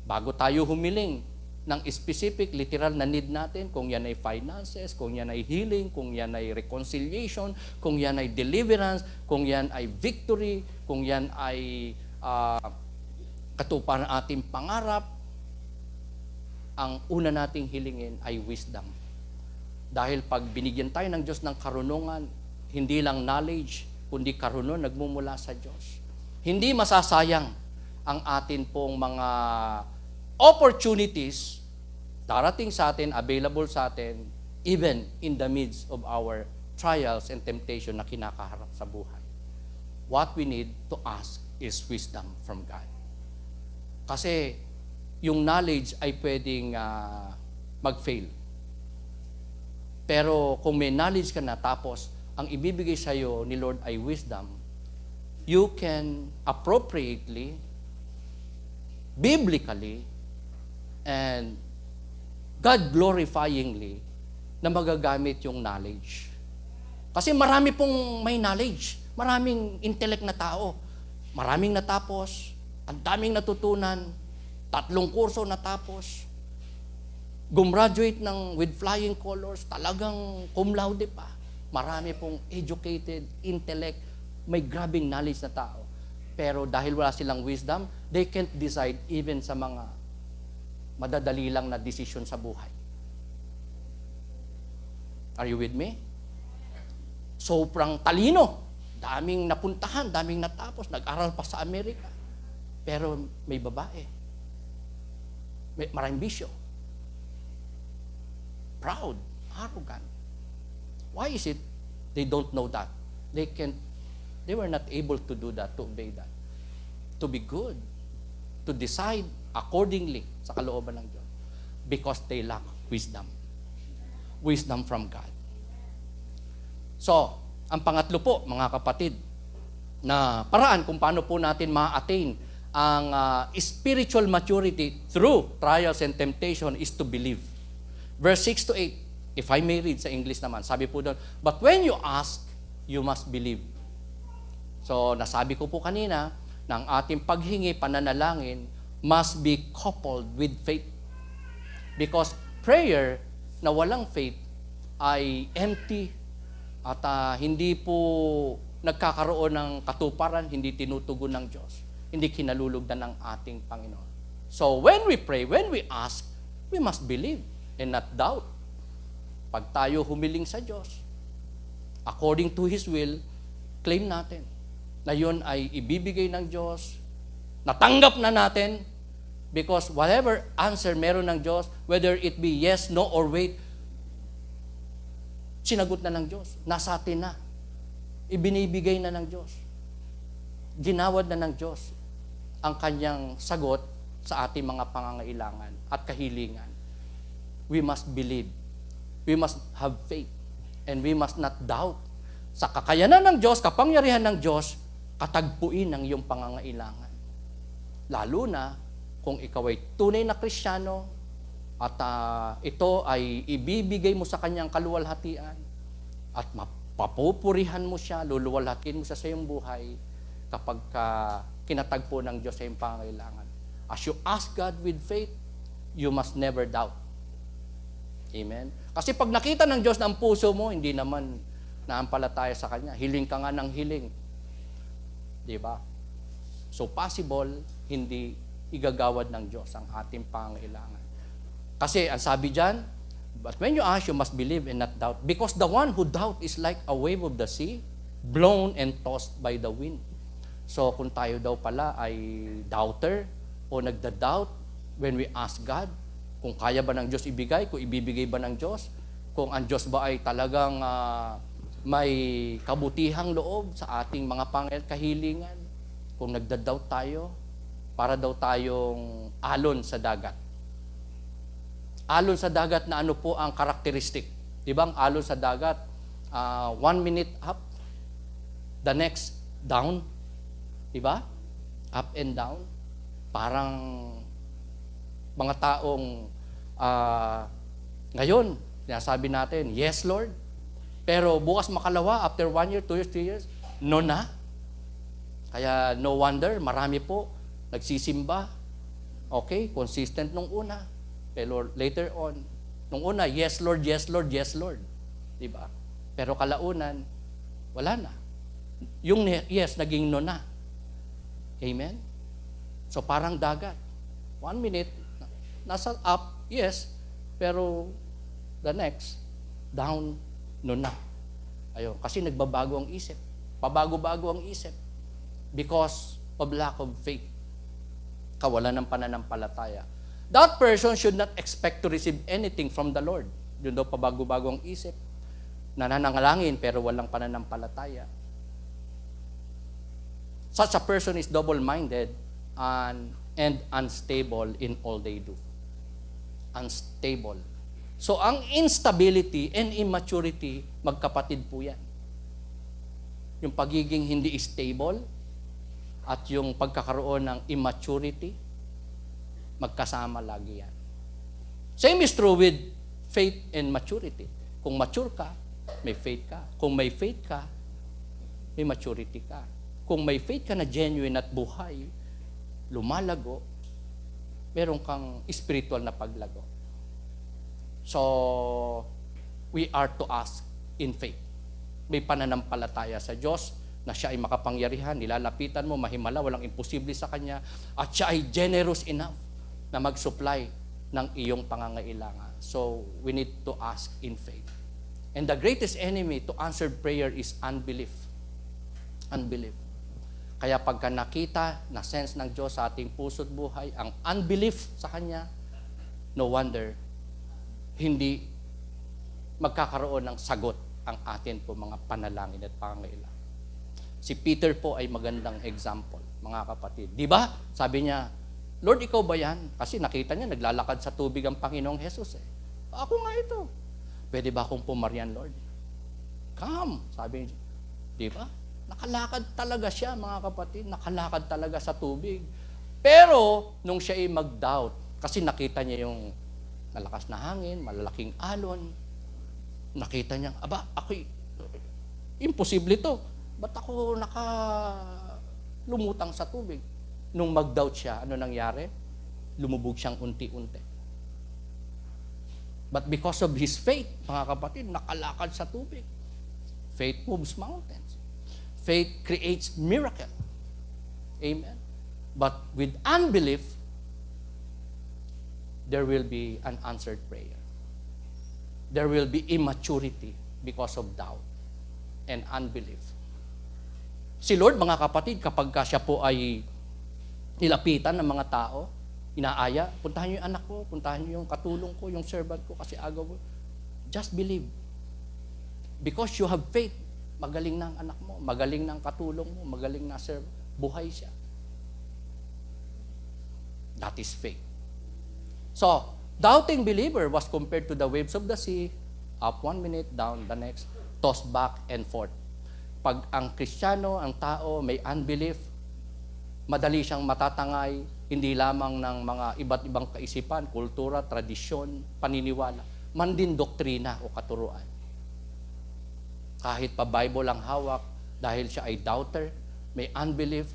bago tayo humiling ng specific, literal na need natin, kung yan ay finances, kung yan ay healing, kung yan ay reconciliation, kung yan ay deliverance, kung yan ay victory, kung yan ay katuparan ng ating pangarap, ang una nating hilingin ay wisdom. Dahil pag binigyan tayo ng Diyos ng karunungan, hindi lang knowledge, kundi karunungan nagmumula sa Diyos. Hindi masasayang ang atin pong mga opportunities darating sa atin, available sa atin, even in the midst of our trials and temptation na kinakaharap sa buhay. What we need to ask is wisdom from God. Kasi yung knowledge ay pwedeng mag-fail. Pero kung may knowledge ka na, tapos ang ibibigay sa iyo ni Lord ay wisdom, you can appropriately, biblically, and God-glorifyingly na magagamit yung knowledge. Kasi marami pong may knowledge. Maraming intellect na tao. Maraming natapos. Ang daming natutunan. 3 kurso natapos. Gumraduate with flying colors. Talagang cum laude pa. Marami pong educated, intellect, may grabing knowledge na tao. Pero dahil wala silang wisdom, they can't decide even sa mga madadali lang na desisyon sa buhay. Are you with me? Sobrang talino. Daming napuntahan, daming natapos, nag-aral pa sa Amerika. Pero may babae. Maraming bisyo. Proud, arrogant. Why is it they don't know that? They were not able to do that, to obey that. To be good, to decide accordingly sa kalooban ng Diyos. Because they lack wisdom. Wisdom from God. So, ang pangatlo po, mga kapatid, na paraan kung paano po natin ma-attain ang spiritual maturity through trials and temptation is to believe. Verse 6 to 8, if I may read sa English naman, sabi po doon, but when you ask, you must believe. So, nasabi ko po kanina, na ang ating paghingi, pananalangin, must be coupled with faith. Because prayer na walang faith ay empty at hindi po nagkakaroon ng katuparan, hindi tinutugon ng Diyos, hindi kinalulugdan ng ating Panginoon. So when we pray, when we ask, we must believe and not doubt. Pag tayo humiling sa Diyos, according to His will, claim natin na yun ay ibibigay ng Diyos, natanggap na natin, because whatever answer meron ng Diyos, whether it be yes, no, or wait, sinagot na ng Diyos. Nasa atin na. Ibinibigay na ng Diyos. Ginawad na ng Diyos ang kanyang sagot sa ating mga pangangailangan at kahilingan. We must believe. We must have faith. And we must not doubt. Sa kakayanan ng Diyos, kapangyarihan ng Diyos, katagpuin ang iyong pangangailangan. Lalo na kung ikaw ay tunay na Kristiyano at ito ay ibibigay mo sa kanyang kaluwalhatian at mapapupurihan mo siya, luluwalhatin mo sa iyong buhay kapag kinatagpo ng Diyos sa iyong pangangailangan. As you ask God with faith, you must never doubt. Amen? Kasi pag nakita ng Diyos na ang puso mo, hindi naman naampalataya sa Kanya. Hiling ka nga ng hiling. Diba? So possible, hindi igagawad ng Diyos ang ating pangangailangan. Kasi ang sabi dyan, but when you ask, you must believe and not doubt. Because the one who doubt is like a wave of the sea blown and tossed by the wind. So kung tayo daw pala ay doubter o nagda-doubt when we ask God, kung kaya ba ng Diyos ibigay, kung ibibigay ba ng Diyos, kung ang Diyos ba ay talagang may kabutihang loob sa ating mga kahilingan, kung nagda-doubt tayo, para daw tayong alon sa dagat. Alon sa dagat na ano po ang karakteristik? Di ba ang alon sa dagat, 1 minute up, the next down. Di ba? Up and down. Parang mga taong ngayon, sinasabi natin, yes Lord. Pero bukas makalawa, after 1 year, 2 years, 3 years, no na. Kaya no wonder, marami po nagsisimba. Okay, consistent nung una. Pero later on, nung una, yes Lord, yes Lord, yes Lord. Diba? Pero kalaunan, wala na. Yung yes, naging no na. Amen? So parang dagat. 1 minute, nasa up, yes, pero the next, down, no na. Ayun, kasi nagbabago ang isip. Pabago-bago ang isip. Because of lack of faith. Kawalan ng pananampalataya. That person should not expect to receive anything from the Lord. Yun daw pabago-bago ang isip. Nananalangin pero walang pananampalataya. Such a person is double-minded and unstable in all they do. Unstable. So ang instability and immaturity, magkapatid po yan. Yung pagiging hindi stable at yung pagkakaroon ng immaturity, magkasama lagi yan. Same is true with faith and maturity. Kung mature ka, may faith ka. Kung may faith ka, may maturity ka. Kung may faith ka na genuine at buhay, lumalago, meron kang spiritual na paglago. So, we are to ask in faith. May pananampalataya sa Diyos na siya ay makapangyarihan, nilalapitan mo, mahimala, walang imposible sa Kanya, at siya ay generous enough na mag-supply ng iyong pangangailangan. So, we need to ask in faith. And the greatest enemy to answered prayer is unbelief. Unbelief. Kaya pagka nakita, na-sense ng Diyos sa ating puso't buhay, ang unbelief sa Kanya, no wonder, hindi magkakaroon ng sagot ang atin po mga panalangin at pangangailangan. Si Peter po ay magandang example, mga kapatid. Di ba? Sabi niya, Lord, ikaw ba yan? Kasi nakita niya, naglalakad sa tubig ang Panginoong Jesus. Ako nga ito. Pwede ba akong pumaryan, Lord? Come, sabi niya. Di ba? Nakalakad talaga siya, mga kapatid. Nakalakad talaga sa tubig. Pero, nung siya ay mag-doubt, kasi nakita niya yung malakas na hangin, malalaking alon, nakita niya, imposible to. Ba't ako lumutang sa tubig? Nung mag-doubt siya, ano nangyari? Lumubog siyang unti-unti. But because of his faith, mga kapatid, nakalakad sa tubig. Faith moves mountains. Faith creates miracle. Amen. But with unbelief, there will be unanswered prayer. There will be immaturity because of doubt and unbelief. Si Lord, mga kapatid, kapag siya po ay nilapitan ng mga tao, inaaya, puntahan niyo yung anak ko, puntahan niyo yung katulong ko, yung servant ko, kasi agaw mo. Just believe. Because you have faith, magaling na ang anak mo, magaling na ang katulong mo, magaling na servant, buhay siya. That is faith. So, doubting believer was compared to the waves of the sea, up 1 minute, down the next, tossed back and forth. Pag ang Kristiyano, ang tao, may unbelief, madali siyang matatangay, hindi lamang ng mga iba't ibang kaisipan, kultura, tradisyon, paniniwala, man din doktrina o katuruan. Kahit pa Bible ang hawak, dahil siya ay doubter, may unbelief,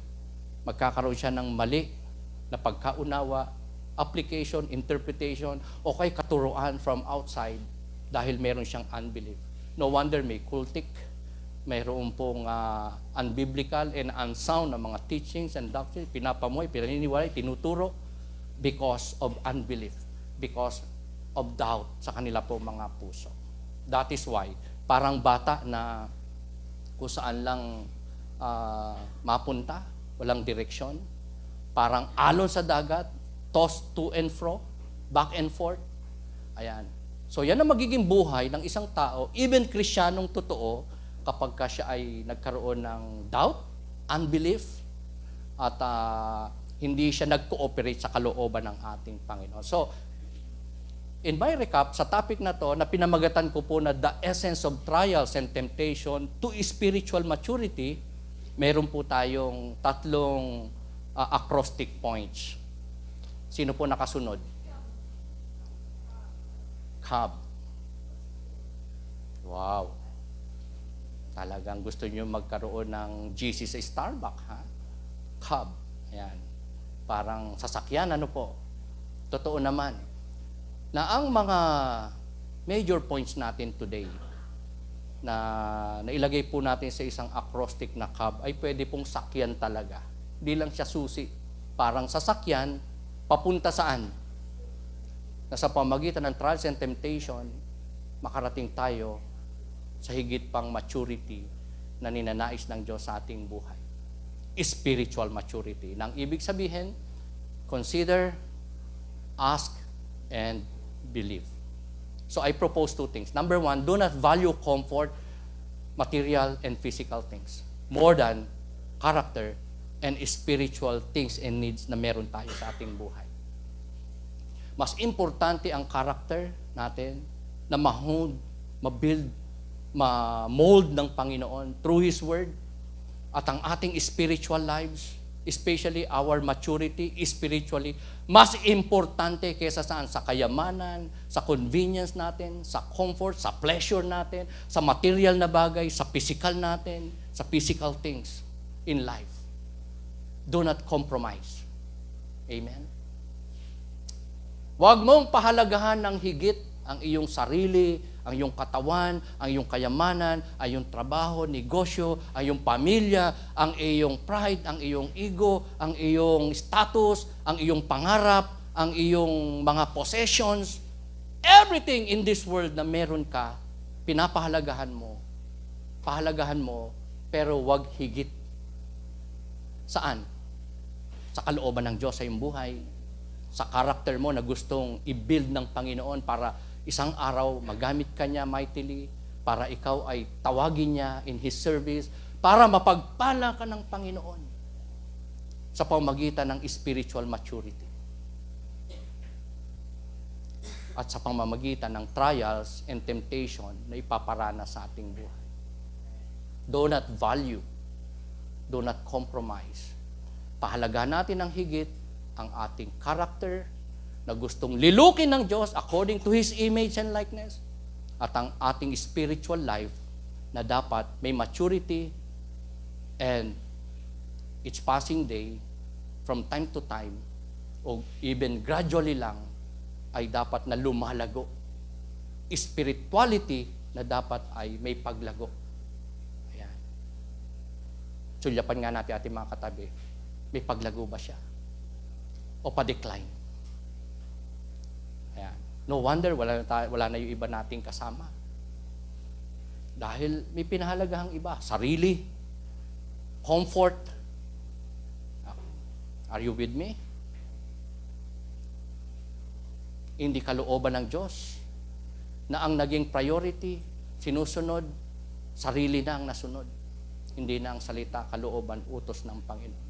magkakaroon siya ng mali na pagkaunawa, application, interpretation, o kay katuruan from outside dahil meron siyang unbelief. No wonder may cultic, mayroon pong unbiblical and unsound na mga teachings and doctrines, pinapamuhay, pinaniniwalay, tinuturo because of unbelief, because of doubt sa kanila po mga puso. That is why, parang bata na kung saan lang mapunta, walang direksyon, parang alon sa dagat, tossed to and fro, back and forth. Ayan. So yan ang magiging buhay ng isang tao, even Kristyanong totoo, kapag ka siya ay nagkaroon ng doubt, unbelief, at hindi siya nag-cooperate sa kalooban ng ating Panginoon. So, in my recap, sa topic na to, na pinamagatan ko po na the essence of trials and temptation to spiritual maturity, meron po tayong tatlong acrostic points. Sino po nakasunod? CAB. Wow. Talagang gusto niyo magkaroon ng GC sa Starbucks, ha? CAB. Ayan. Parang sasakyan, ano po? Totoo naman na ang mga major points natin today na nailagay po natin sa isang acrostic na CAB ay pwede pong sakyan talaga. Hindi lang siya susi. Parang sasakyan, papunta saan? Na sa pamagitan ng trials and temptation, makarating tayo sa higit pang maturity na ninanais ng Diyos sa ating buhay. Spiritual maturity. Nang ibig sabihin, consider, ask, and believe. So I propose two things. Number one, do not value comfort, material, and physical things more than character and spiritual things and needs na meron tayo sa ating buhay. Mas importante ang character natin na ma-hone, ma-build, ma-mold ng Panginoon through His Word, at ang ating spiritual lives, especially our maturity spiritually, mas importante kaysa saan? Sa kayamanan, sa convenience natin, sa comfort, sa pleasure natin, sa material na bagay, sa physical natin, sa physical things in life. Do not compromise. Amen? Huwag mong pahalagahan ng higit ang iyong sarili, ang iyong katawan, ang iyong kayamanan, ang iyong trabaho, negosyo, ang iyong pamilya, ang iyong pride, ang iyong ego, ang iyong status, ang iyong pangarap, ang iyong mga possessions. Everything in this world na meron ka, pinapahalagahan mo. Pahalagahan mo, pero huwag higit. Saan? Sa kalooban ng Diyos sa iyong buhay. Sa karakter mo na gustong i-build ng Panginoon para isang araw magamit ka niya mightily, para ikaw ay tawagin niya in His service, para mapagpala ka ng Panginoon sa pamamagitan ng spiritual maturity. At sa pamamagitan ng trials and temptation na ipaparana sa ating buhay. Do not value, do not compromise. Pahalagahan natin ng higit ang ating character, na gustong lilukin ng Diyos according to His image and likeness, at ang ating spiritual life na dapat may maturity, and each passing day, from time to time, o even gradually lang, ay dapat na lumalago. Spirituality na dapat ay may paglago. Ayan. Sulyapan nga natin ating mga katabi, may paglago ba siya? O pa-decline? Ayan. No wonder wala na yung iba nating kasama. Dahil may pinahalagahang iba. Sarili. Comfort. Are you with me? Hindi kalooban ng Diyos na ang naging priority, sinusunod, sarili na ang nasunod. Hindi na ang salita, kalooban, utos ng Panginoon.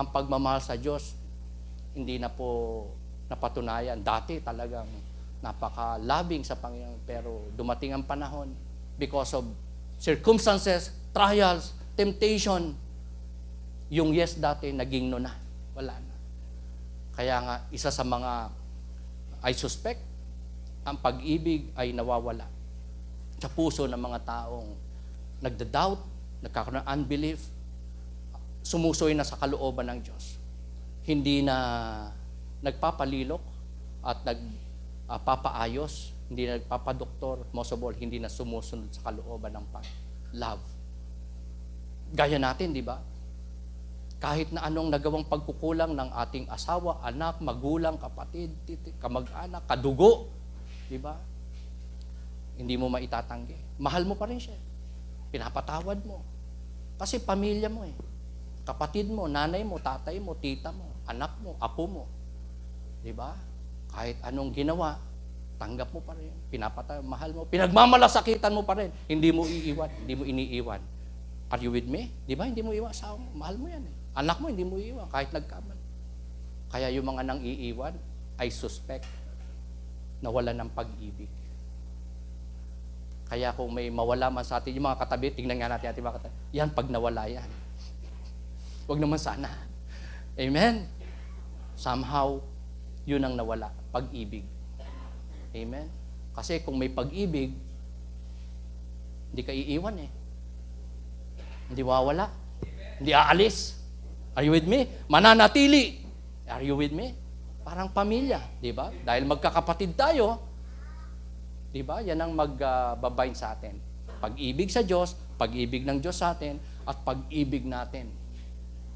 Ang pagmamahal sa Diyos, hindi na po napatunayan. Dati talagang napaka-loving sa Panginoon, pero dumating ang panahon because of circumstances, trials, temptation, yung yes dati naging no na. Wala na. Kaya nga, isa sa mga I suspect, ang pag-ibig ay nawawala sa puso ng mga taong nagda-doubt, nagkakaroon ng unbelief, sumusoy na sa kalooban ng Diyos. Hindi na nagpapalilok at nagpapaayos, hindi na nagpapadoktor, most of all, hindi na sumusunod sa kalooban ng love. Gaya natin, di ba? Kahit na anong nagawang pagkukulang ng ating asawa, anak, magulang, kapatid, kamag-anak, kadugo, di ba? Hindi mo maitatanggi. Mahal mo pa rin siya. Pinapatawad mo. Kasi pamilya mo eh. Kapatid mo, nanay mo, tatay mo, tita mo, anak mo, apo mo. Di ba? Kahit anong ginawa, tanggap mo pa rin. Pinapatay, mahal mo. Pinagmamalasakitan mo pa rin. Hindi mo iiwan. Hindi mo iniiwan. Are you with me? Di ba? Hindi mo iiwan. Asawa mo. Mahal mo yan eh. Anak mo, hindi mo iiwan. Kahit nagkaman. Kaya yung mga nang iiwan, I suspect na wala ng pag-ibig. Kaya kung may mawala man sa atin, yung mga katabi, tingnan nga natin mga katabi. Yan, pag nawala yan. Huwag naman sana. Amen? Somehow, yun ang nawala. Pag-ibig. Amen? Kasi kung may pag-ibig, hindi ka iiwan eh. Hindi wawala. Hindi aalis. Are you with me? Mananatili. Are you with me? Parang pamilya, di ba? Dahil magkakapatid tayo, di ba? Yan ang magbabind sa atin. Pag-ibig sa Diyos, pag-ibig ng Diyos sa atin, at pag-ibig natin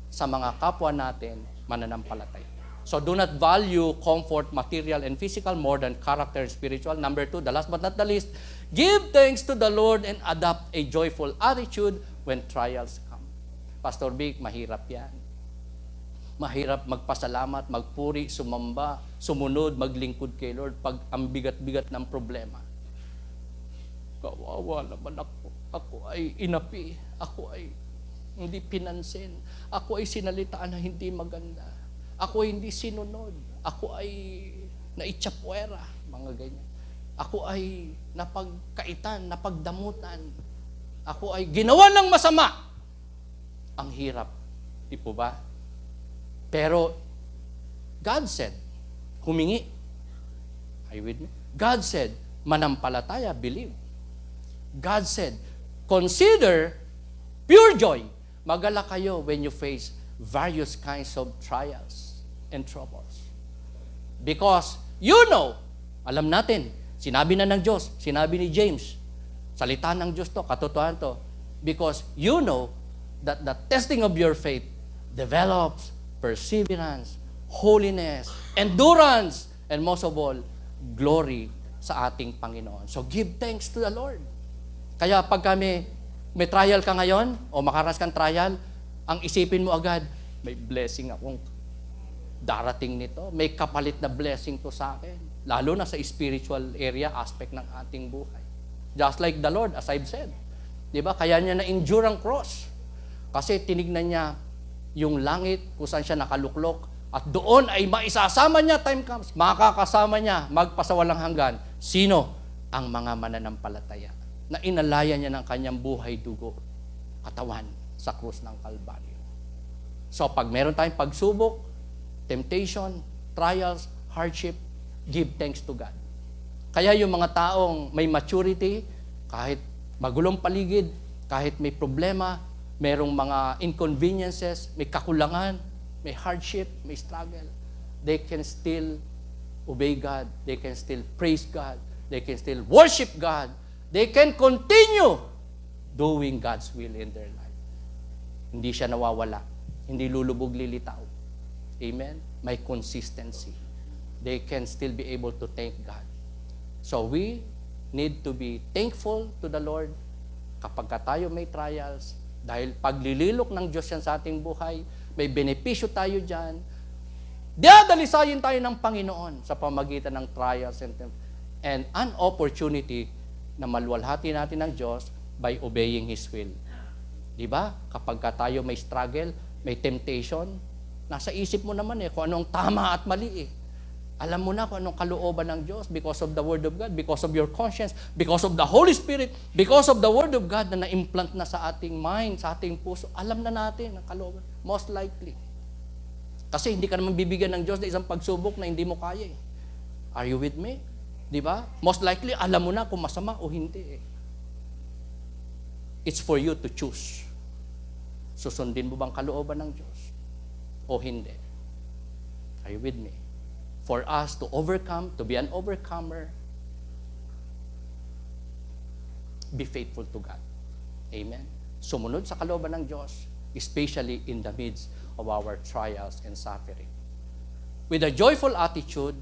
sa mga kapwa natin mananampalataya. So do not value comfort, material, and physical more than character and spiritual. Number 2, the last but not the least, give thanks to the Lord and adopt a joyful attitude when trials come. Pastor Vic, mahirap yan. Mahirap magpasalamat, magpuri, sumamba, sumunod, maglingkod kay Lord pag ang bigat-bigat ng problema. Kawawa naman ako. Ako ay inapi. Ako ay hindi pinansin. Ako ay sinalitaan na hindi maganda. Ako ay hindi sinunod. Ako ay naitsapwera. Mga ganyan. Ako ay napagkaitan, napagdamutan. Ako ay ginawa ng masama. Ang hirap. Di po ba? Pero, God said, humingi. Are you with me? God said, manampalataya, believe. God said, consider pure joy. Magalak kayo when you face various kinds of trials and troubles. Because you know, alam natin, sinabi na ng Diyos, sinabi ni James, salita ng Diyos to, katotohanan to, because you know that the testing of your faith develops perseverance, holiness, endurance, and most of all, glory sa ating Panginoon. So give thanks to the Lord. Kaya pag may trial ka ngayon, o makaranas kang trial, ang isipin mo agad, may blessing akong darating nito. May kapalit na blessing to sa akin. Lalo na sa spiritual area, aspect ng ating buhay. Just like the Lord, as I've said. Diba? Kaya niya na-endure ang cross. Kasi tinignan niya yung langit kung saan siya nakaluklok. At doon ay maisasama niya, time comes, makakasama niya, magpasawalang hanggan. Sino? Ang mga mananampalataya na inalaya niya ng kanyang buhay, dugo, katawan sa krus ng Kalbaryo. So pag meron tayong pagsubok, temptation, trials, hardship, give thanks to God. Kaya yung mga taong may maturity, kahit magulong paligid, kahit may problema, merong mga inconveniences, may kakulangan, may hardship, may struggle, they can still obey God, they can still praise God, they can still worship God, they can continue doing God's will in their life. Hindi siya nawawala, hindi lulubog lilitaw. Amen? May consistency. They can still be able to thank God. So we need to be thankful to the Lord kapag tayo may trials, dahil paglililok ng Diyos yan sa ating buhay, may benepisyo tayo dyan. Dadalisayin tayo ng Panginoon sa pamagitan ng trials and an opportunity na maluwalhati natin ng Diyos by obeying His will. Diba? Kapag tayo may struggle, may temptation, nasa isip mo naman kung anong tama at mali Alam mo na kung anong kalooban ng Diyos because of the Word of God, because of your conscience, because of the Holy Spirit, because of the Word of God na na-implant na sa ating mind, sa ating puso. Alam na natin ang kalooban. Most likely. Kasi hindi ka naman bibigyan ng Diyos na isang pagsubok na hindi mo kaya Are you with me? Di ba? Most likely, alam mo na kung masama o hindi It's for you to choose. Susundin mo bang kalooban ng Diyos? O hindi? Are you with me? For us to overcome, to be an overcomer, be faithful to God. Amen? Sumunod sa kalooban ng Diyos, especially in the midst of our trials and suffering. With a joyful attitude,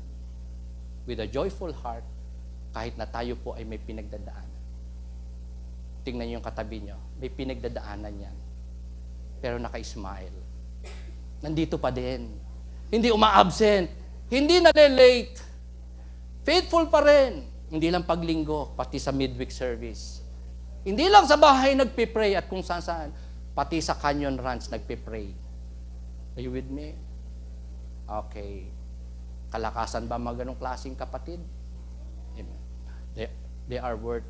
with a joyful heart, kahit na tayo po ay may pinagdadaanan. Tingnan niyo yung katabi niyo, may pinagdadaanan yan. pero naka-smile. Nandito pa din. Hindi uma-absent. Hindi nalilate. Faithful pa rin. Hindi lang paglinggo, pati sa midweek service. Hindi lang sa bahay nagpipray at kung saan-saan. Pati sa Canyon Ranch nagpipray. Are you with me? Okay. Kalakasan ba mga ganong klaseng kapatid? Amen. They are worth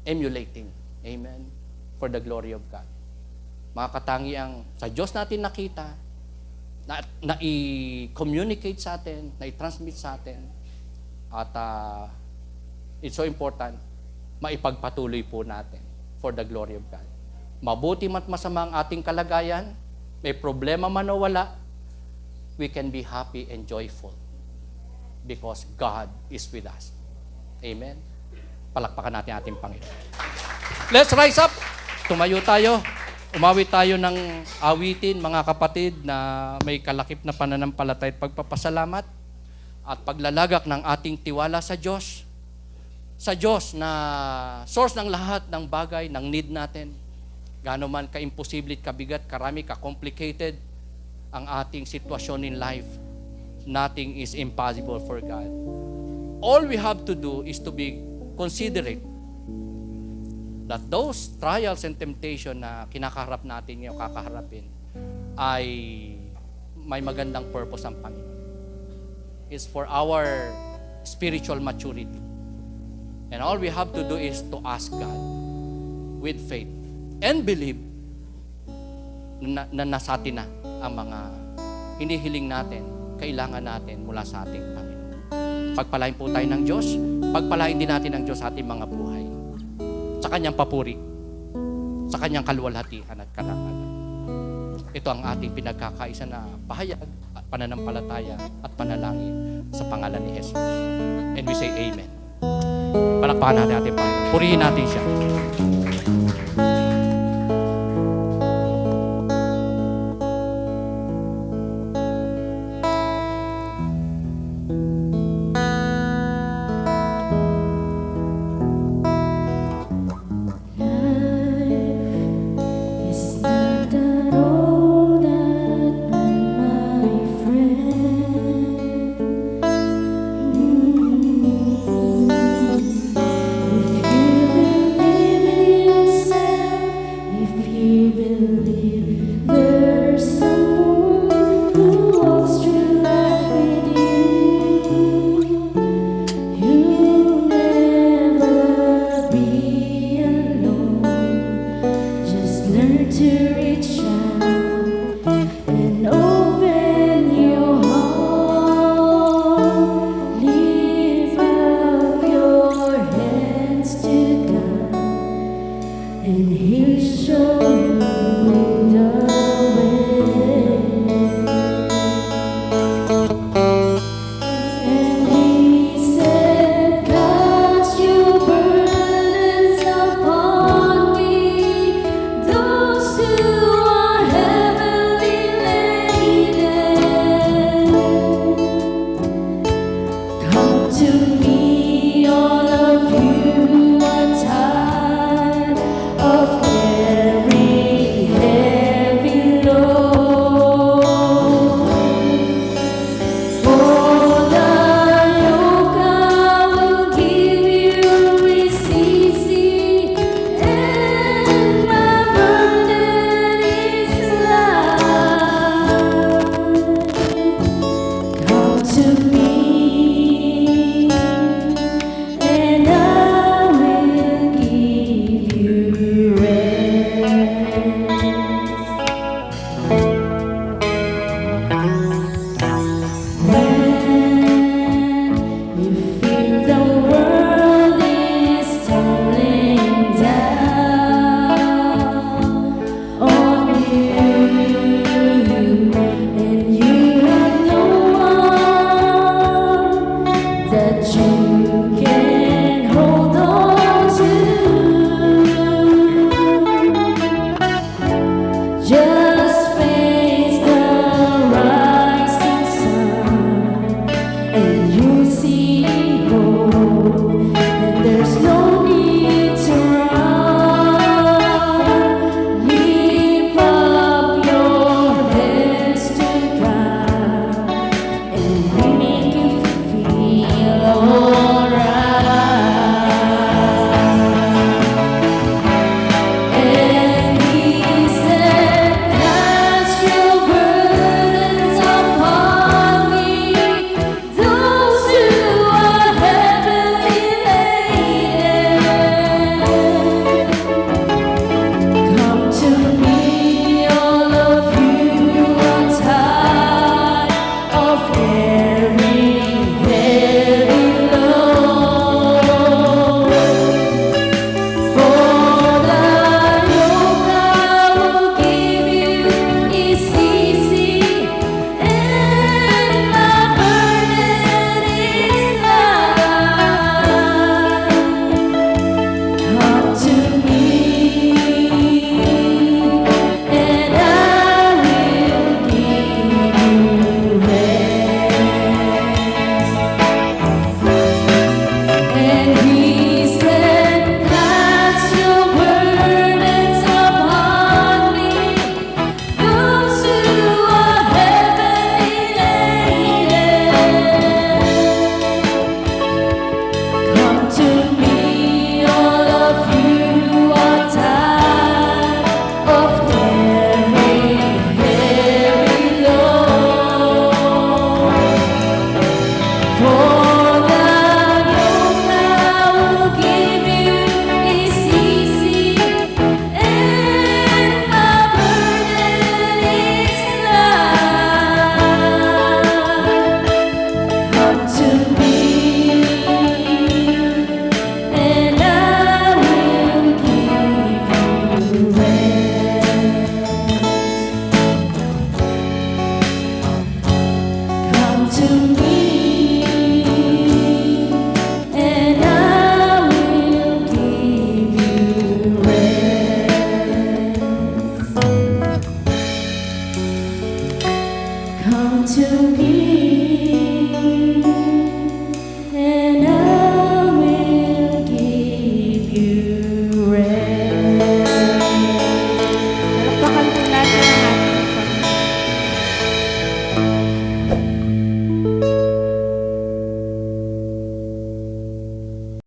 emulating. Amen. For the glory of God. Mga katangiang sa Diyos natin nakita, na i-communicate sa atin, na i-transmit sa atin, at it's so important, maipagpatuloy po natin for the glory of God. Mabuti mat masama ang ating kalagayan, may problema man o wala, we can be happy and joyful because God is with us. Amen. Palakpakan natin ating Panginoon. Let's rise up. Tumayo tayo. Umawit tayo ng awitin, mga kapatid, na may kalakip na pananampalataya at pagpapasalamat at paglalagak ng ating tiwala sa Diyos. Sa Diyos na source ng lahat ng bagay, ng need natin. Gaano man ka-imposible, kabigat, karami, ka-complicated ang ating sitwasyon in life, nothing is impossible for God. All we have to do is to be considerate that those trials and temptation na kinakaharap natin ngayon, kakaharapin, ay may magandang purpose ang Panginoon. It's for our spiritual maturity. And all we have to do is to ask God with faith and believe na nasa atin na ang mga hinihiling natin, kailangan natin mula sa ating Panginoon. Pagpalain po tayo ng Diyos, pagpalain din natin ng Diyos sa ating mga buhay. Sa kanyang papuri, sa kanyang kaluwalhatian at karangalan. Ito ang ating pinagkakaisa na pahayag at pananampalataya at panalangin sa pangalan ni Jesus. And we say Amen. Palakpakan natin ating Panginoon. Purihin natin siya. Lift up your to me.